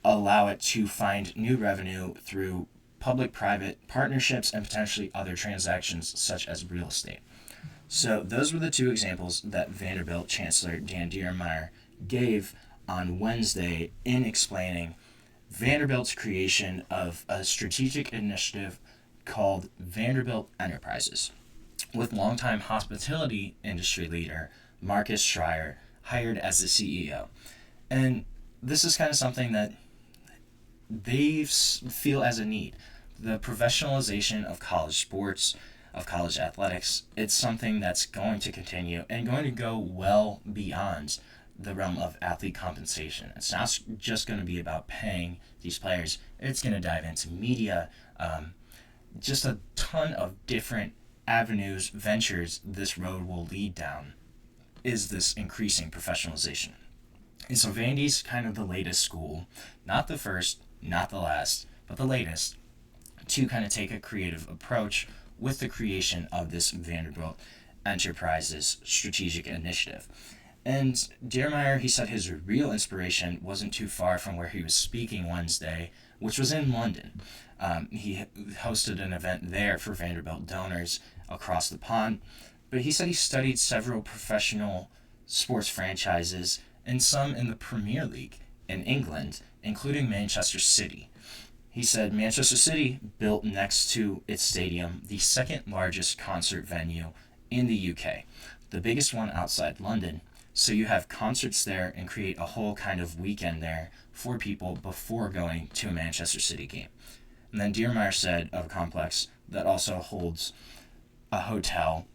allow it to find new revenue through public-private partnerships and potentially other transactions such as real estate. So those were the 2 examples that Vanderbilt Chancellor Dan Diermeyer gave on Wednesday in explaining Vanderbilt's creation of a strategic initiative called Vanderbilt Enterprises, with longtime hospitality industry leader Marcus Schreier hired as the CEO. And this is kind of something that they feel as a need. The professionalization of college sports, of college athletics, it's something that's going to continue and going to go well beyond the realm of athlete compensation. It's not just going to be about paying these players. It's going to dive into media, just a ton of different avenues, ventures this road will lead down is this increasing professionalization. And so Vandy's kind of the latest school, not the first, not the last, but the latest, to kind of take a creative approach with the creation of this Vanderbilt Enterprises strategic initiative. And Diermeier, he said his real inspiration wasn't too far from where he was speaking Wednesday, which was in London. He hosted an event there for Vanderbilt donors across the pond, but he said he studied several professional sports franchises and some in the Premier League in England, including Manchester City. He said Manchester City built next to its stadium the second largest concert venue in the UK, the biggest one outside London. So you have concerts there and create a whole kind of weekend there for people before going to a Manchester City game. And then Diermeier said of a complex that also holds a hotel,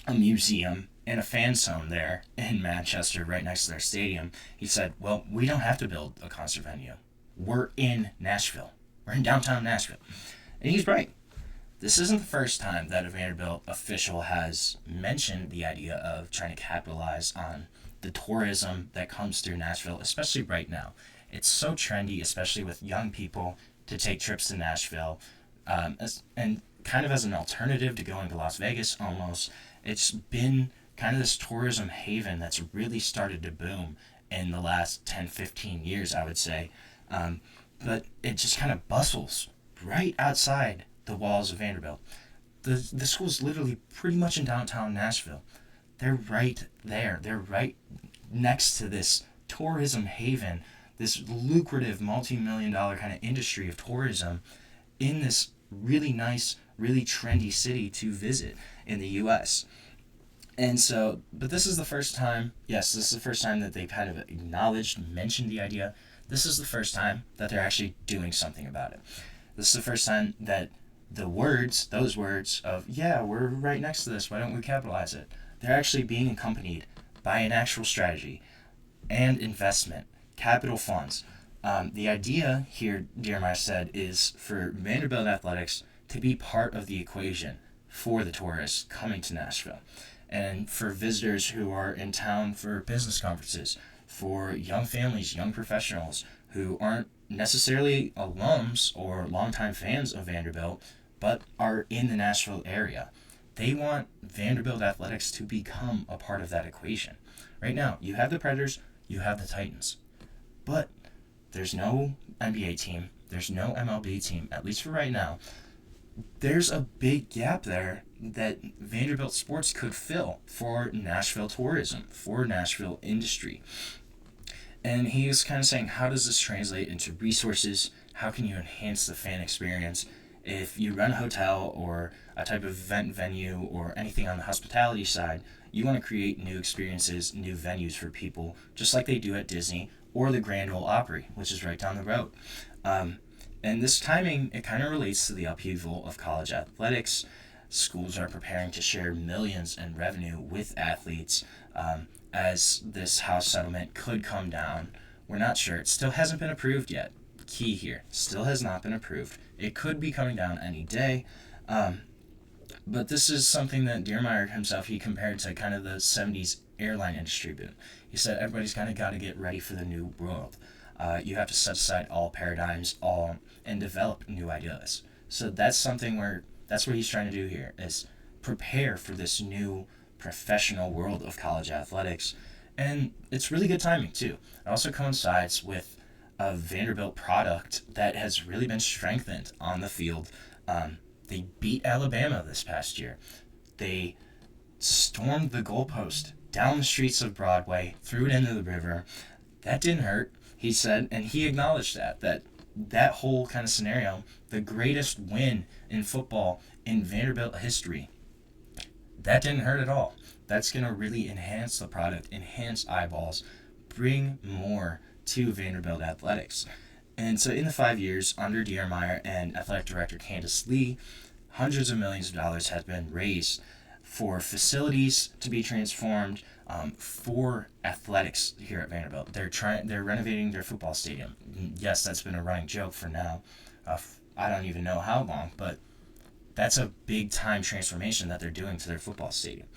a museum, and a fan zone there in Manchester right next to their stadium. He said, well, we don't have to build a concert venue. We're in Nashville. We're in downtown Nashville. And he's right. This isn't the first time that a Vanderbilt official has mentioned the idea of trying to capitalize on the tourism that comes through Nashville, especially right now. It's so trendy, especially with young people, to take trips to Nashville, and kind of as an alternative to going to Las Vegas almost. It's been kind of this tourism haven that's really started to boom in the last 10, 15 years, I would say. But it just kind of bustles right outside the walls of Vanderbilt. The school's literally pretty much in downtown Nashville. They're right there. They're right next to this tourism haven, this lucrative multi-million-dollar kind of industry of tourism in this really nice, really trendy city to visit in the U.S. And so, but this is the first time, yes, this is the first time that they kind of acknowledged, mentioned the idea. This is the first time that they're actually doing something about it. This is the first time that those words of, yeah, we're right next to this, why don't we capitalize it? They're actually being accompanied by an actual strategy and investment, capital funds. The idea here, Diermeier said, is for Vanderbilt Athletics to be part of the equation for the tourists coming to Nashville. And for visitors who are in town for business conferences, for young families, young professionals who aren't necessarily alums or longtime fans of Vanderbilt, but are in the Nashville area. They want Vanderbilt Athletics to become a part of that equation. Right now, you have the Predators, you have the Titans, but there's no NBA team, there's no MLB team, at least for right now. There's a big gap there that Vanderbilt sports could fill for Nashville tourism, for Nashville industry. And he is kind of saying, how does this translate into resources? How can you enhance the fan experience? If you run a hotel or a type of event venue or anything on the hospitality side, you want to create new experiences, new venues for people, just like they do at Disney or the Grand Ole Opry, which is right down the road. And this timing, it kind of relates to the upheaval of college athletics. Schools are preparing to share millions in revenue with athletes as this House settlement could come down. We're not sure. It still hasn't been approved yet. Key here, still has not been approved. It could be coming down any day. But this is something that Diermeier himself, he compared to kind of the 70s airline industry boom. He said everybody's kind of got to get ready for the new world. You have to set aside all paradigms, and develop new ideas. So that's something that's what he's trying to do here, is prepare for this new professional world of college athletics. And it's really good timing, too. It also coincides with a Vanderbilt product that has really been strengthened on the field. They beat Alabama this past year. They stormed the goalpost down the streets of Broadway, threw it into the river. That didn't hurt, he said, and he acknowledged that whole kind of scenario, the greatest win in football in Vanderbilt history, that didn't hurt at all. That's going to really enhance the product, enhance eyeballs, bring more to Vanderbilt athletics. And so in the 5 years under Diermeier and athletic director Candace Lee, hundreds of millions of dollars has been raised for facilities to be transformed, for athletics here at Vanderbilt. They're renovating their football stadium. Yes, that's been a running joke for now. I don't even know how long, but that's a big time transformation that they're doing to their football stadium.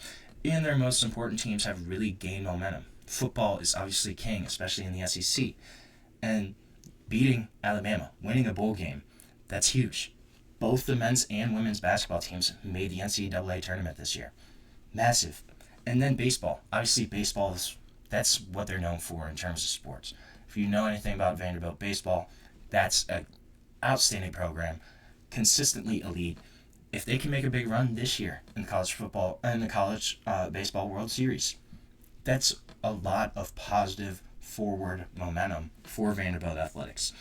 And their most important teams have really gained momentum. Football is obviously king, especially in the SEC. And beating Alabama, winning a bowl game, that's huge. Both the men's and women's basketball teams made the NCAA tournament this year. Massive. And then baseball. Obviously, baseball that's what they're known for in terms of sports. If you know anything about Vanderbilt baseball, that's an outstanding program, consistently elite. If they can make a big run this year in the college baseball World Series, that's a lot of positive forward momentum for Vanderbilt athletics.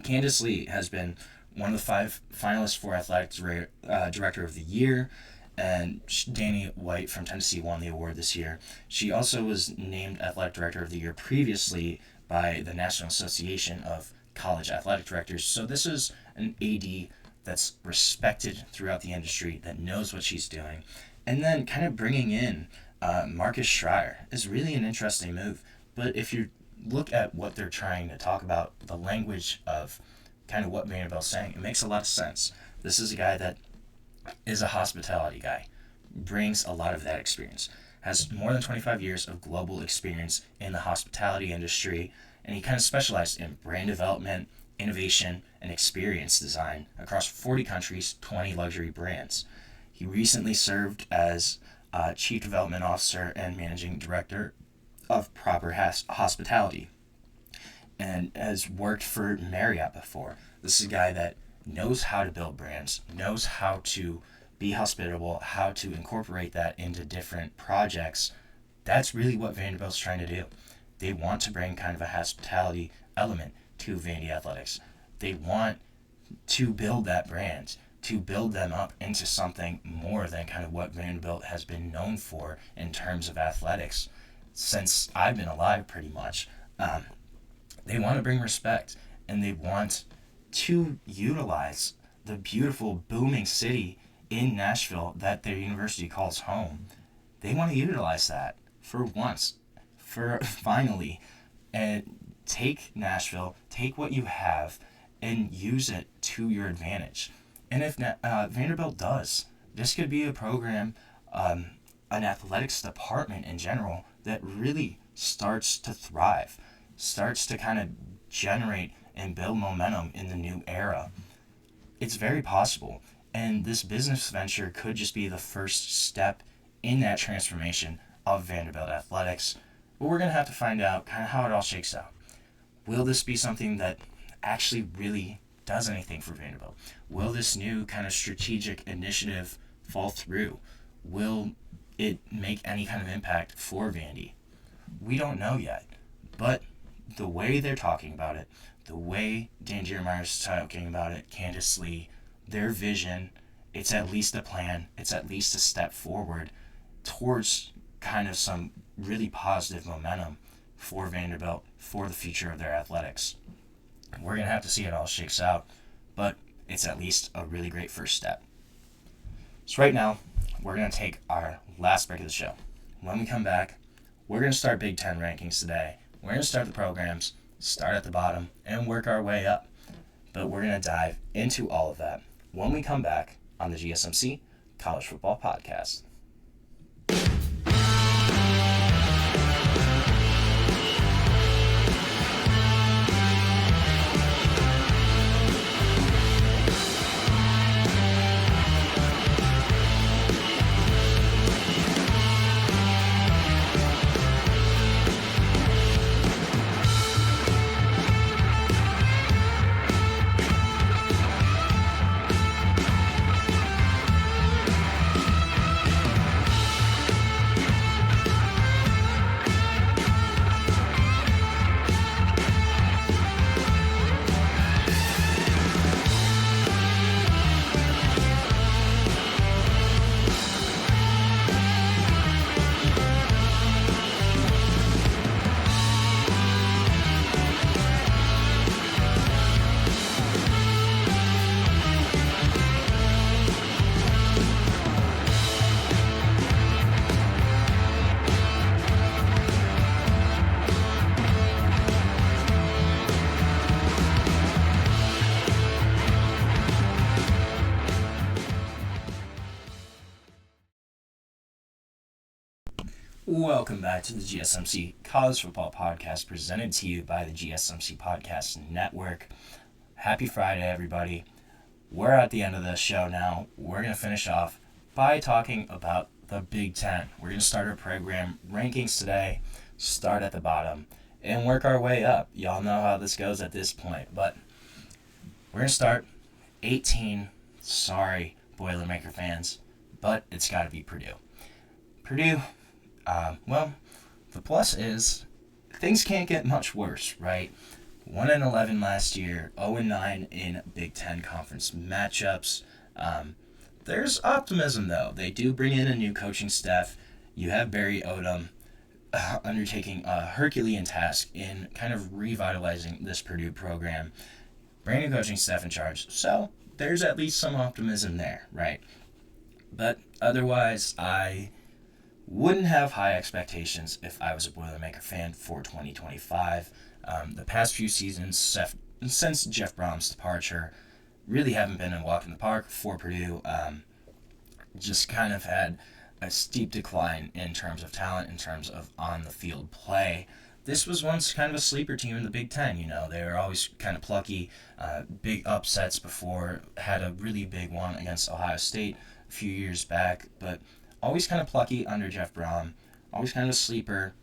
Candace Lee has been one of the 5 finalists for Athletics Director of the Year, and Danny White from Tennessee won the award this year. She also was named Athletic Director of the Year previously by the National Association of College Athletic Directors. So this is an AD that's respected throughout the industry, that knows what she's doing. And then kind of bringing in Marcus Schreier is really an interesting move. But if you look at what they're trying to talk about, the language of kind of what Vanderbilt's saying, it makes a lot of sense. This is a guy that is a hospitality guy, brings a lot of that experience, has more than 25 years of global experience in the hospitality industry, and he kind of specialized in brand development, innovation, and experience design across 40 countries, 20 luxury brands. He recently served as Chief Development Officer and Managing Director of Proper Hospitality, and has worked for Marriott before. This is a guy that knows how to build brands, knows how to be hospitable, how to incorporate that into different projects. That's really what Vanderbilt's trying to do. They want to bring kind of a hospitality element to Vandy Athletics. They want to build that brand, to build them up into something more than kind of what Vanderbilt has been known for in terms of athletics since I've been alive, pretty much. They want to bring respect, and they want to utilize the beautiful, booming city in Nashville that their university calls home. They want to utilize that for once, for finally, and take Nashville, take what you have, and use it to your advantage. And if Vanderbilt does, this could be a program, an athletics department in general, that really starts to thrive, starts to kind of generate and build momentum in the new era. It's very possible, and this business venture could just be the first step in that transformation of Vanderbilt athletics. But we're going to have to find out kind of how it all shakes out. Will this be something that actually really does anything for Vanderbilt? Will this new kind of strategic initiative fall through? Will it make any kind of impact for Vandy? We don't know yet, but the way they're talking about it, the way Dan Jeremeyer's talking about it, Candace Lee, their vision, it's at least a plan, it's at least a step forward towards kind of some really positive momentum for Vanderbilt, for the future of their athletics. We're going to have to see how it all shakes out, but it's at least a really great first step. So right now, we're going to take our last break of the show. When we come back, we're going to start Big Ten rankings today. We're going to start the programs, start at the bottom, and work our way up. But we're going to dive into all of that when we come back on the GSMC College Football Podcast. Welcome back to the GSMC College Football Podcast, presented to you by the GSMC Podcast Network. Happy Friday, everybody. We're at the end of the show now. We're going to finish off by talking about the Big Ten. We're going to start our program rankings today, start at the bottom, and work our way up. Y'all know how this goes at this point, but we're going to start 18. Sorry, Boilermaker fans, but it's got to be Purdue. Purdue, well, the plus is things can't get much worse, right? 1-11 last year, 0-9 in Big Ten conference matchups. There's optimism, though. They do bring in a new coaching staff. You have Barry Odom undertaking a Herculean task in kind of revitalizing this Purdue program. Brand new coaching staff in charge. So there's at least some optimism there, right? But otherwise, I wouldn't have high expectations if I was a Boilermaker fan for 2025. The past few seasons, since Jeff Brom's departure, really haven't been a walk in the park for Purdue. Just kind of had a steep decline in terms of talent, in terms of on-the-field play. This was once kind of a sleeper team in the Big Ten, you know. They were always kind of plucky, big upsets before, had a really big one against Ohio State a few years back, but always kind of plucky under Jeff Brom, always kind of a sleeper.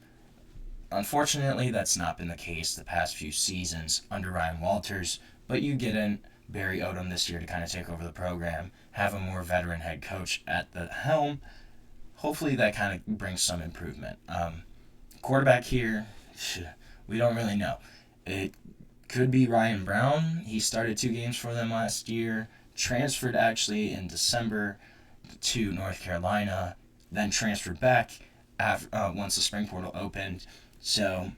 Unfortunately, that's not been the case the past few seasons under Ryan Walters, but you get in Barry Odom this year to kind of take over the program, have a more veteran head coach at the helm. Hopefully that kind of brings some improvement. Quarterback here, we don't really know. It could be Ryan Brown. He started 2 games for them last year, transferred actually in December to North Carolina, then transferred back after, once the spring portal opened. So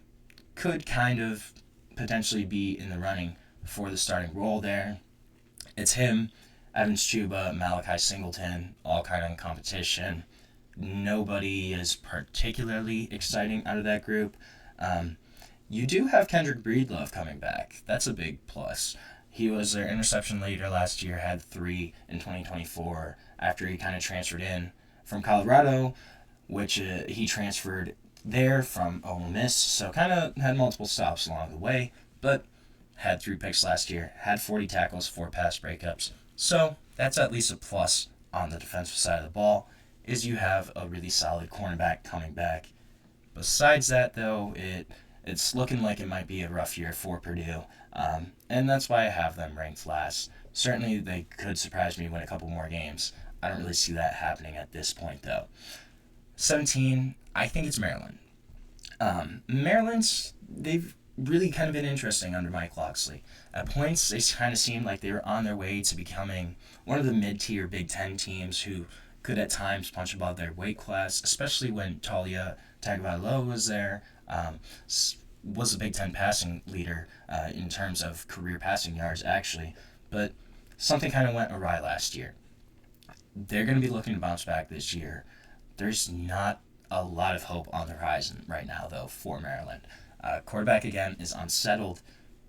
could kind of potentially be in the running for the starting role there. It's him, Evans Chuba, Malachi Singleton, all kind of in competition. Nobody is particularly exciting out of that group. You do have Kendrick Breedlove coming back. That's a big plus. He was their interception leader last year, had 3 in 2024 after he kind of transferred in from Colorado, which he transferred there from Ole Miss, so kind of had multiple stops along the way, but had 3 picks last year, had 40 tackles, 4 pass breakups. So that's at least a plus on the defensive side of the ball, is you have a really solid cornerback coming back. Besides that, though, it's looking like it might be a rough year for Purdue, and that's why I have them ranked last. Certainly, they could surprise me, win a couple more games. I don't really see that happening at this point, though. 17, I think it's Maryland. Maryland's, they've really kind of been interesting under Mike Locksley. At points, they kind of seemed like they were on their way to becoming one of the mid-tier Big Ten teams who could at times punch above their weight class, especially when Talia Tagovailoa was there. Was a Big Ten passing leader in terms of career passing yards, actually. But something kind of went awry last year. They're going to be looking to bounce back this year. There's not a lot of hope on the horizon right now, though, for Maryland. Quarterback, again, is unsettled.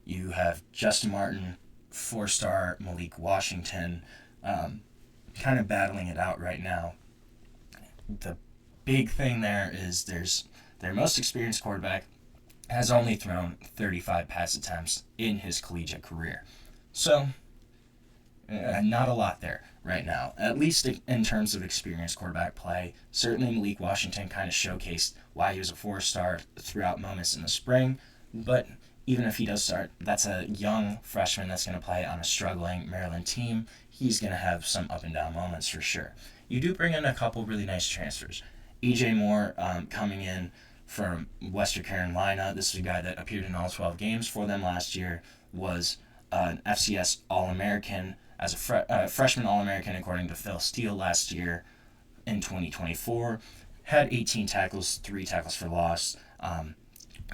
You have Justin Martin, 4-star Malik Washington, kind of battling it out right now. The big thing there is their most experienced quarterback has only thrown 35 pass attempts in his collegiate career. So, not a lot there right now, at least in terms of experienced quarterback play. Certainly Malik Washington kind of showcased why he was a 4-star throughout moments in the spring, but even if he does start, that's a young freshman that's going to play on a struggling Maryland team. He's going to have some up and down moments for sure. You do bring in a couple really nice transfers. E.J. Moore coming in from Western Carolina. This is a guy that appeared in all 12 games for them last year, was an FCS All-American, as a freshman All-American according to Phil Steele last year in 2024. Had 18 tackles, 3 tackles for loss,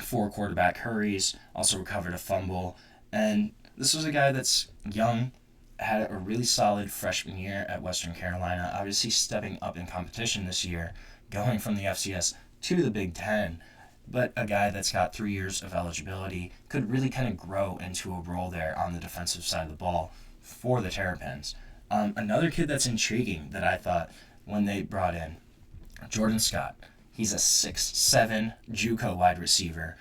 4 quarterback hurries, also recovered a fumble. And this was a guy that's young, had a really solid freshman year at Western Carolina, obviously stepping up in competition this year, going from the FCS to the Big Ten, but a guy that's got 3 years of eligibility, could really kind of grow into a role there on the defensive side of the ball for the Terrapins. Another kid that's intriguing that I thought when they brought in Jordan Scott, He's a 6'7" JUCO wide receiver.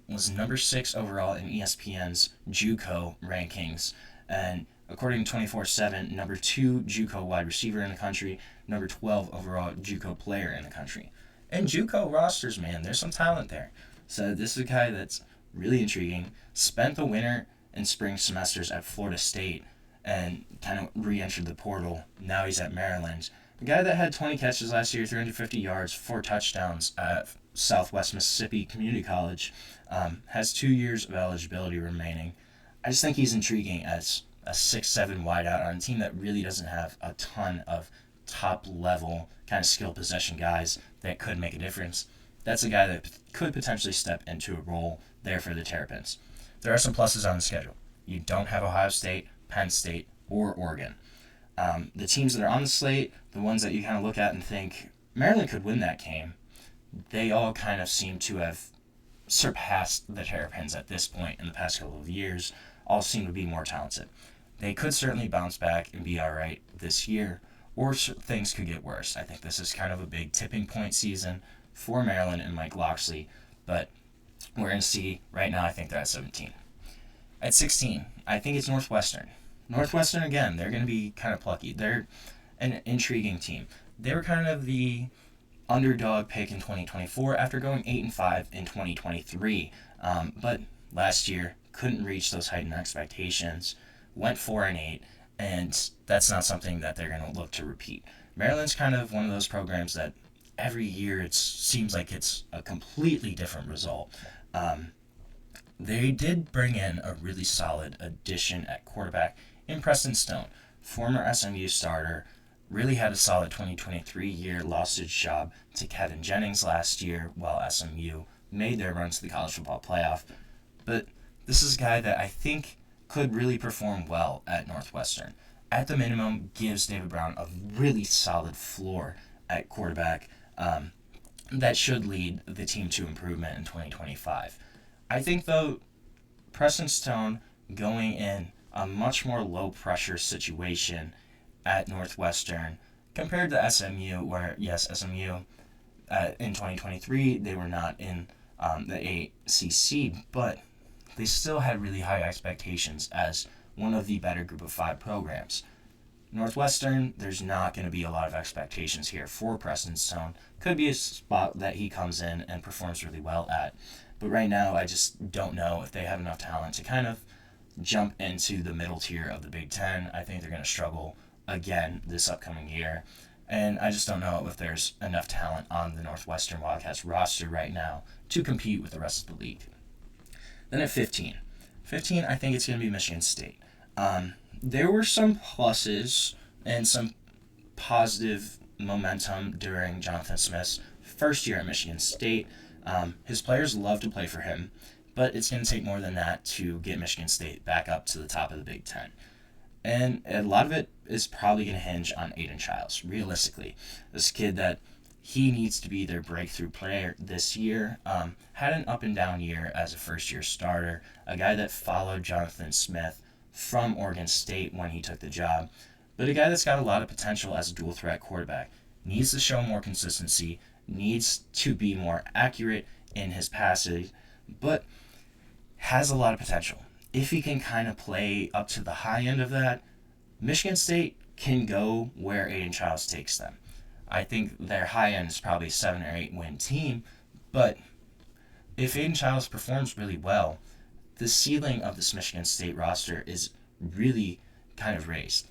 Was number 6 overall in ESPN's JUCO rankings. And according to 24/7, number 2 JUCO wide receiver in the country, number 12 overall JUCO player in the country. And JUCO rosters, man, there's some talent there. So this is a guy that's really intriguing. Spent the winter and spring semesters at Florida State and kind of re-entered the portal. Now he's at Maryland. A guy that had 20 catches last year, 350 yards, 4 touchdowns at Southwest Mississippi Community College. Has 2 years of eligibility remaining. I just think he's intriguing as a 6'7" wideout on a team that really doesn't have a ton of top-level kind of skill possession guys that could make a difference. That's a guy that could potentially step into a role there for the Terrapins. There are some pluses on the schedule. You don't have Ohio State, Penn State, or Oregon. The teams that are on the slate, the ones that you kind of look at and think, Maryland could win that game, they all kind of seem to have surpassed the Terrapins at this point in the past couple of years, all seem to be more talented. They could certainly bounce back and be all right this year, or things could get worse. I think this is kind of a big tipping point season for Maryland and Mike Locksley, but we're going to see. Right now, I think they're at 17. At 16, I think it's Northwestern. Northwestern, again, they're going to be kind of plucky. They're an intriguing team. They were kind of the underdog pick in 2024 after going 8-5 in 2023, but last year couldn't reach those heightened expectations, went 4-8, and that's not something that they're going to look to repeat. Maryland's kind of one of those programs that every year it seems like it's a completely different result. They did bring in a really solid addition at quarterback in Preston Stone, former SMU starter, really had a solid 2023 year, lost his job to Kevin Jennings last year while SMU made their run to the college football playoff. But this is a guy that I think could really perform well at Northwestern. At the minimum, gives David Brown a really solid floor at quarterback that should lead the team to improvement in 2025. I think, though, Preston Stone going in a much more low-pressure situation at Northwestern compared to SMU, where, yes, SMU in 2023, they were not in the ACC, but they still had really high expectations as one of the better group of 5 programs. Northwestern, there's not going to be a lot of expectations here for Preston Stone. Could be a spot that he comes in and performs really well at. But right now, I just don't know if they have enough talent to kind of jump into the middle tier of the Big Ten. I think they're going to struggle again this upcoming year. And I just don't know if there's enough talent on the Northwestern Wildcats roster right now to compete with the rest of the league. Then at 15, I think it's going to be Michigan State. There were some pluses and some positive momentum during Jonathan Smith's first year at Michigan State. His players love to play for him, but it's going to take more than that to get Michigan State back up to the top of the Big Ten. And a lot of it is probably going to hinge on Aiden Childs, realistically. This kid that he needs to be their breakthrough player this year. Had an up and down year as a first-year starter, a guy that followed Jonathan Smith from Oregon State when he took the job, but a guy that's got a lot of potential as a dual-threat quarterback. Needs to show more consistency, needs to be more accurate in his passes, but has a lot of potential. If he can kind of play up to the high end of that, Michigan State can go where Aiden Childs takes them. I think their high end is probably a 7 or 8 win team, but if Aiden Childs performs really well, the ceiling of this Michigan State roster is really kind of raised.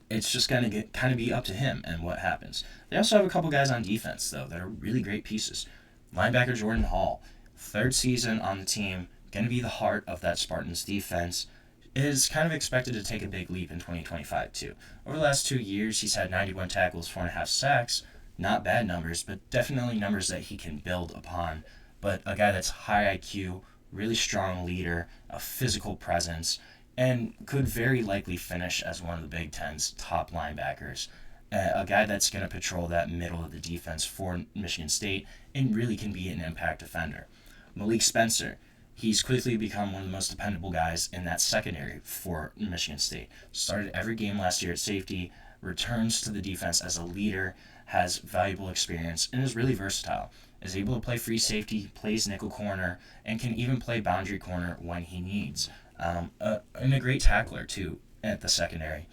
It's just going to kind of be up to him and what happens. They also have a couple guys on defense, though, that are really great pieces. Linebacker Jordan Hall, 3rd season on the team, going to be the heart of that Spartans defense, is kind of expected to take a big leap in 2025, too. Over the last 2 years, he's had 91 tackles, 4.5 sacks. Not bad numbers, but definitely numbers that he can build upon. But a guy that's high IQ, really strong leader, a physical presence, and could very likely finish as one of the Big Ten's top linebackers. A guy that's going to patrol that middle of the defense for Michigan State and really can be an impact defender. Malik Spencer, he's quickly become one of the most dependable guys in that secondary for Michigan State. Started every game last year at safety, returns to the defense as a leader, has valuable experience, and is really versatile. Is able to play free safety, plays nickel corner, and can even play boundary corner when he needs. And a great tackler, too, at the secondary.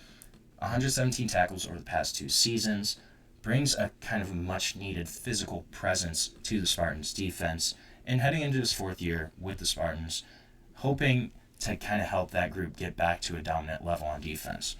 117 tackles over the past 2 seasons, brings a kind of much-needed physical presence to the Spartans' defense, and heading into his 4th year with the Spartans, hoping to kind of help that group get back to a dominant level on defense.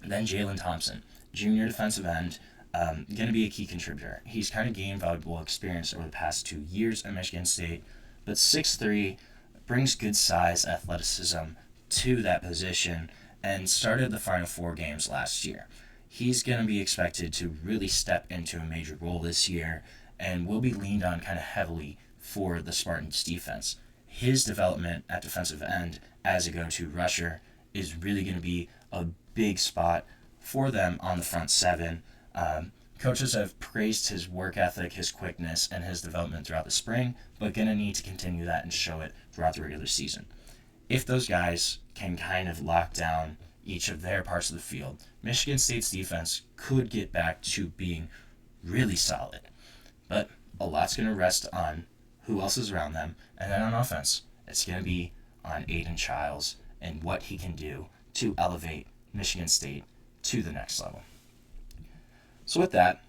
Then Jalen Thompson, junior defensive end, going to be a key contributor. He's kind of gained valuable experience over the past 2 years at Michigan State, but 6'3", brings good size, athleticism to that position, and started the Final Four games last year. He's going to be expected to really step into a major role this year and will be leaned on kind of heavily for the Spartans defense. His development at defensive end as a go-to rusher is really going to be a big spot for them on the front 7. Coaches have praised his work ethic, his quickness, and his development throughout the spring, but going to need to continue that and show it throughout the regular season. If those guys can kind of lock down each of their parts of the field, Michigan State's defense could get back to being really solid. But a lot's going to rest on who else is around them, and then on offense, it's going to be on Aiden Childs and what he can do to elevate Michigan State to the next level. So with that,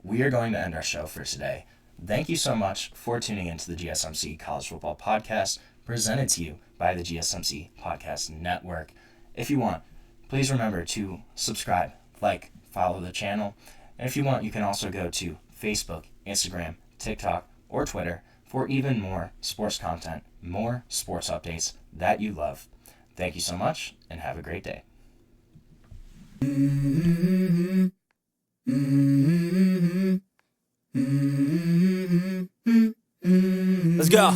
we are going to end our show for today. Thank you so much for tuning into the GSMC College Football Podcast, presented to you by the GSMC Podcast Network. If you want, please remember to subscribe, like, follow the channel. And if you want, you can also go to Facebook, Instagram, TikTok, or Twitter for even more sports content, more sports updates that you love. Thank you so much, and have a great day. Let's go.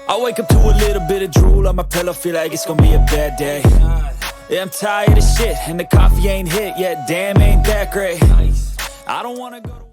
I wake up to a little bit of drool on my pillow, feel like it's gonna be a bad day. Yeah, I'm tired of shit, and the coffee ain't hit yet, damn, ain't that great. I don't wanna go to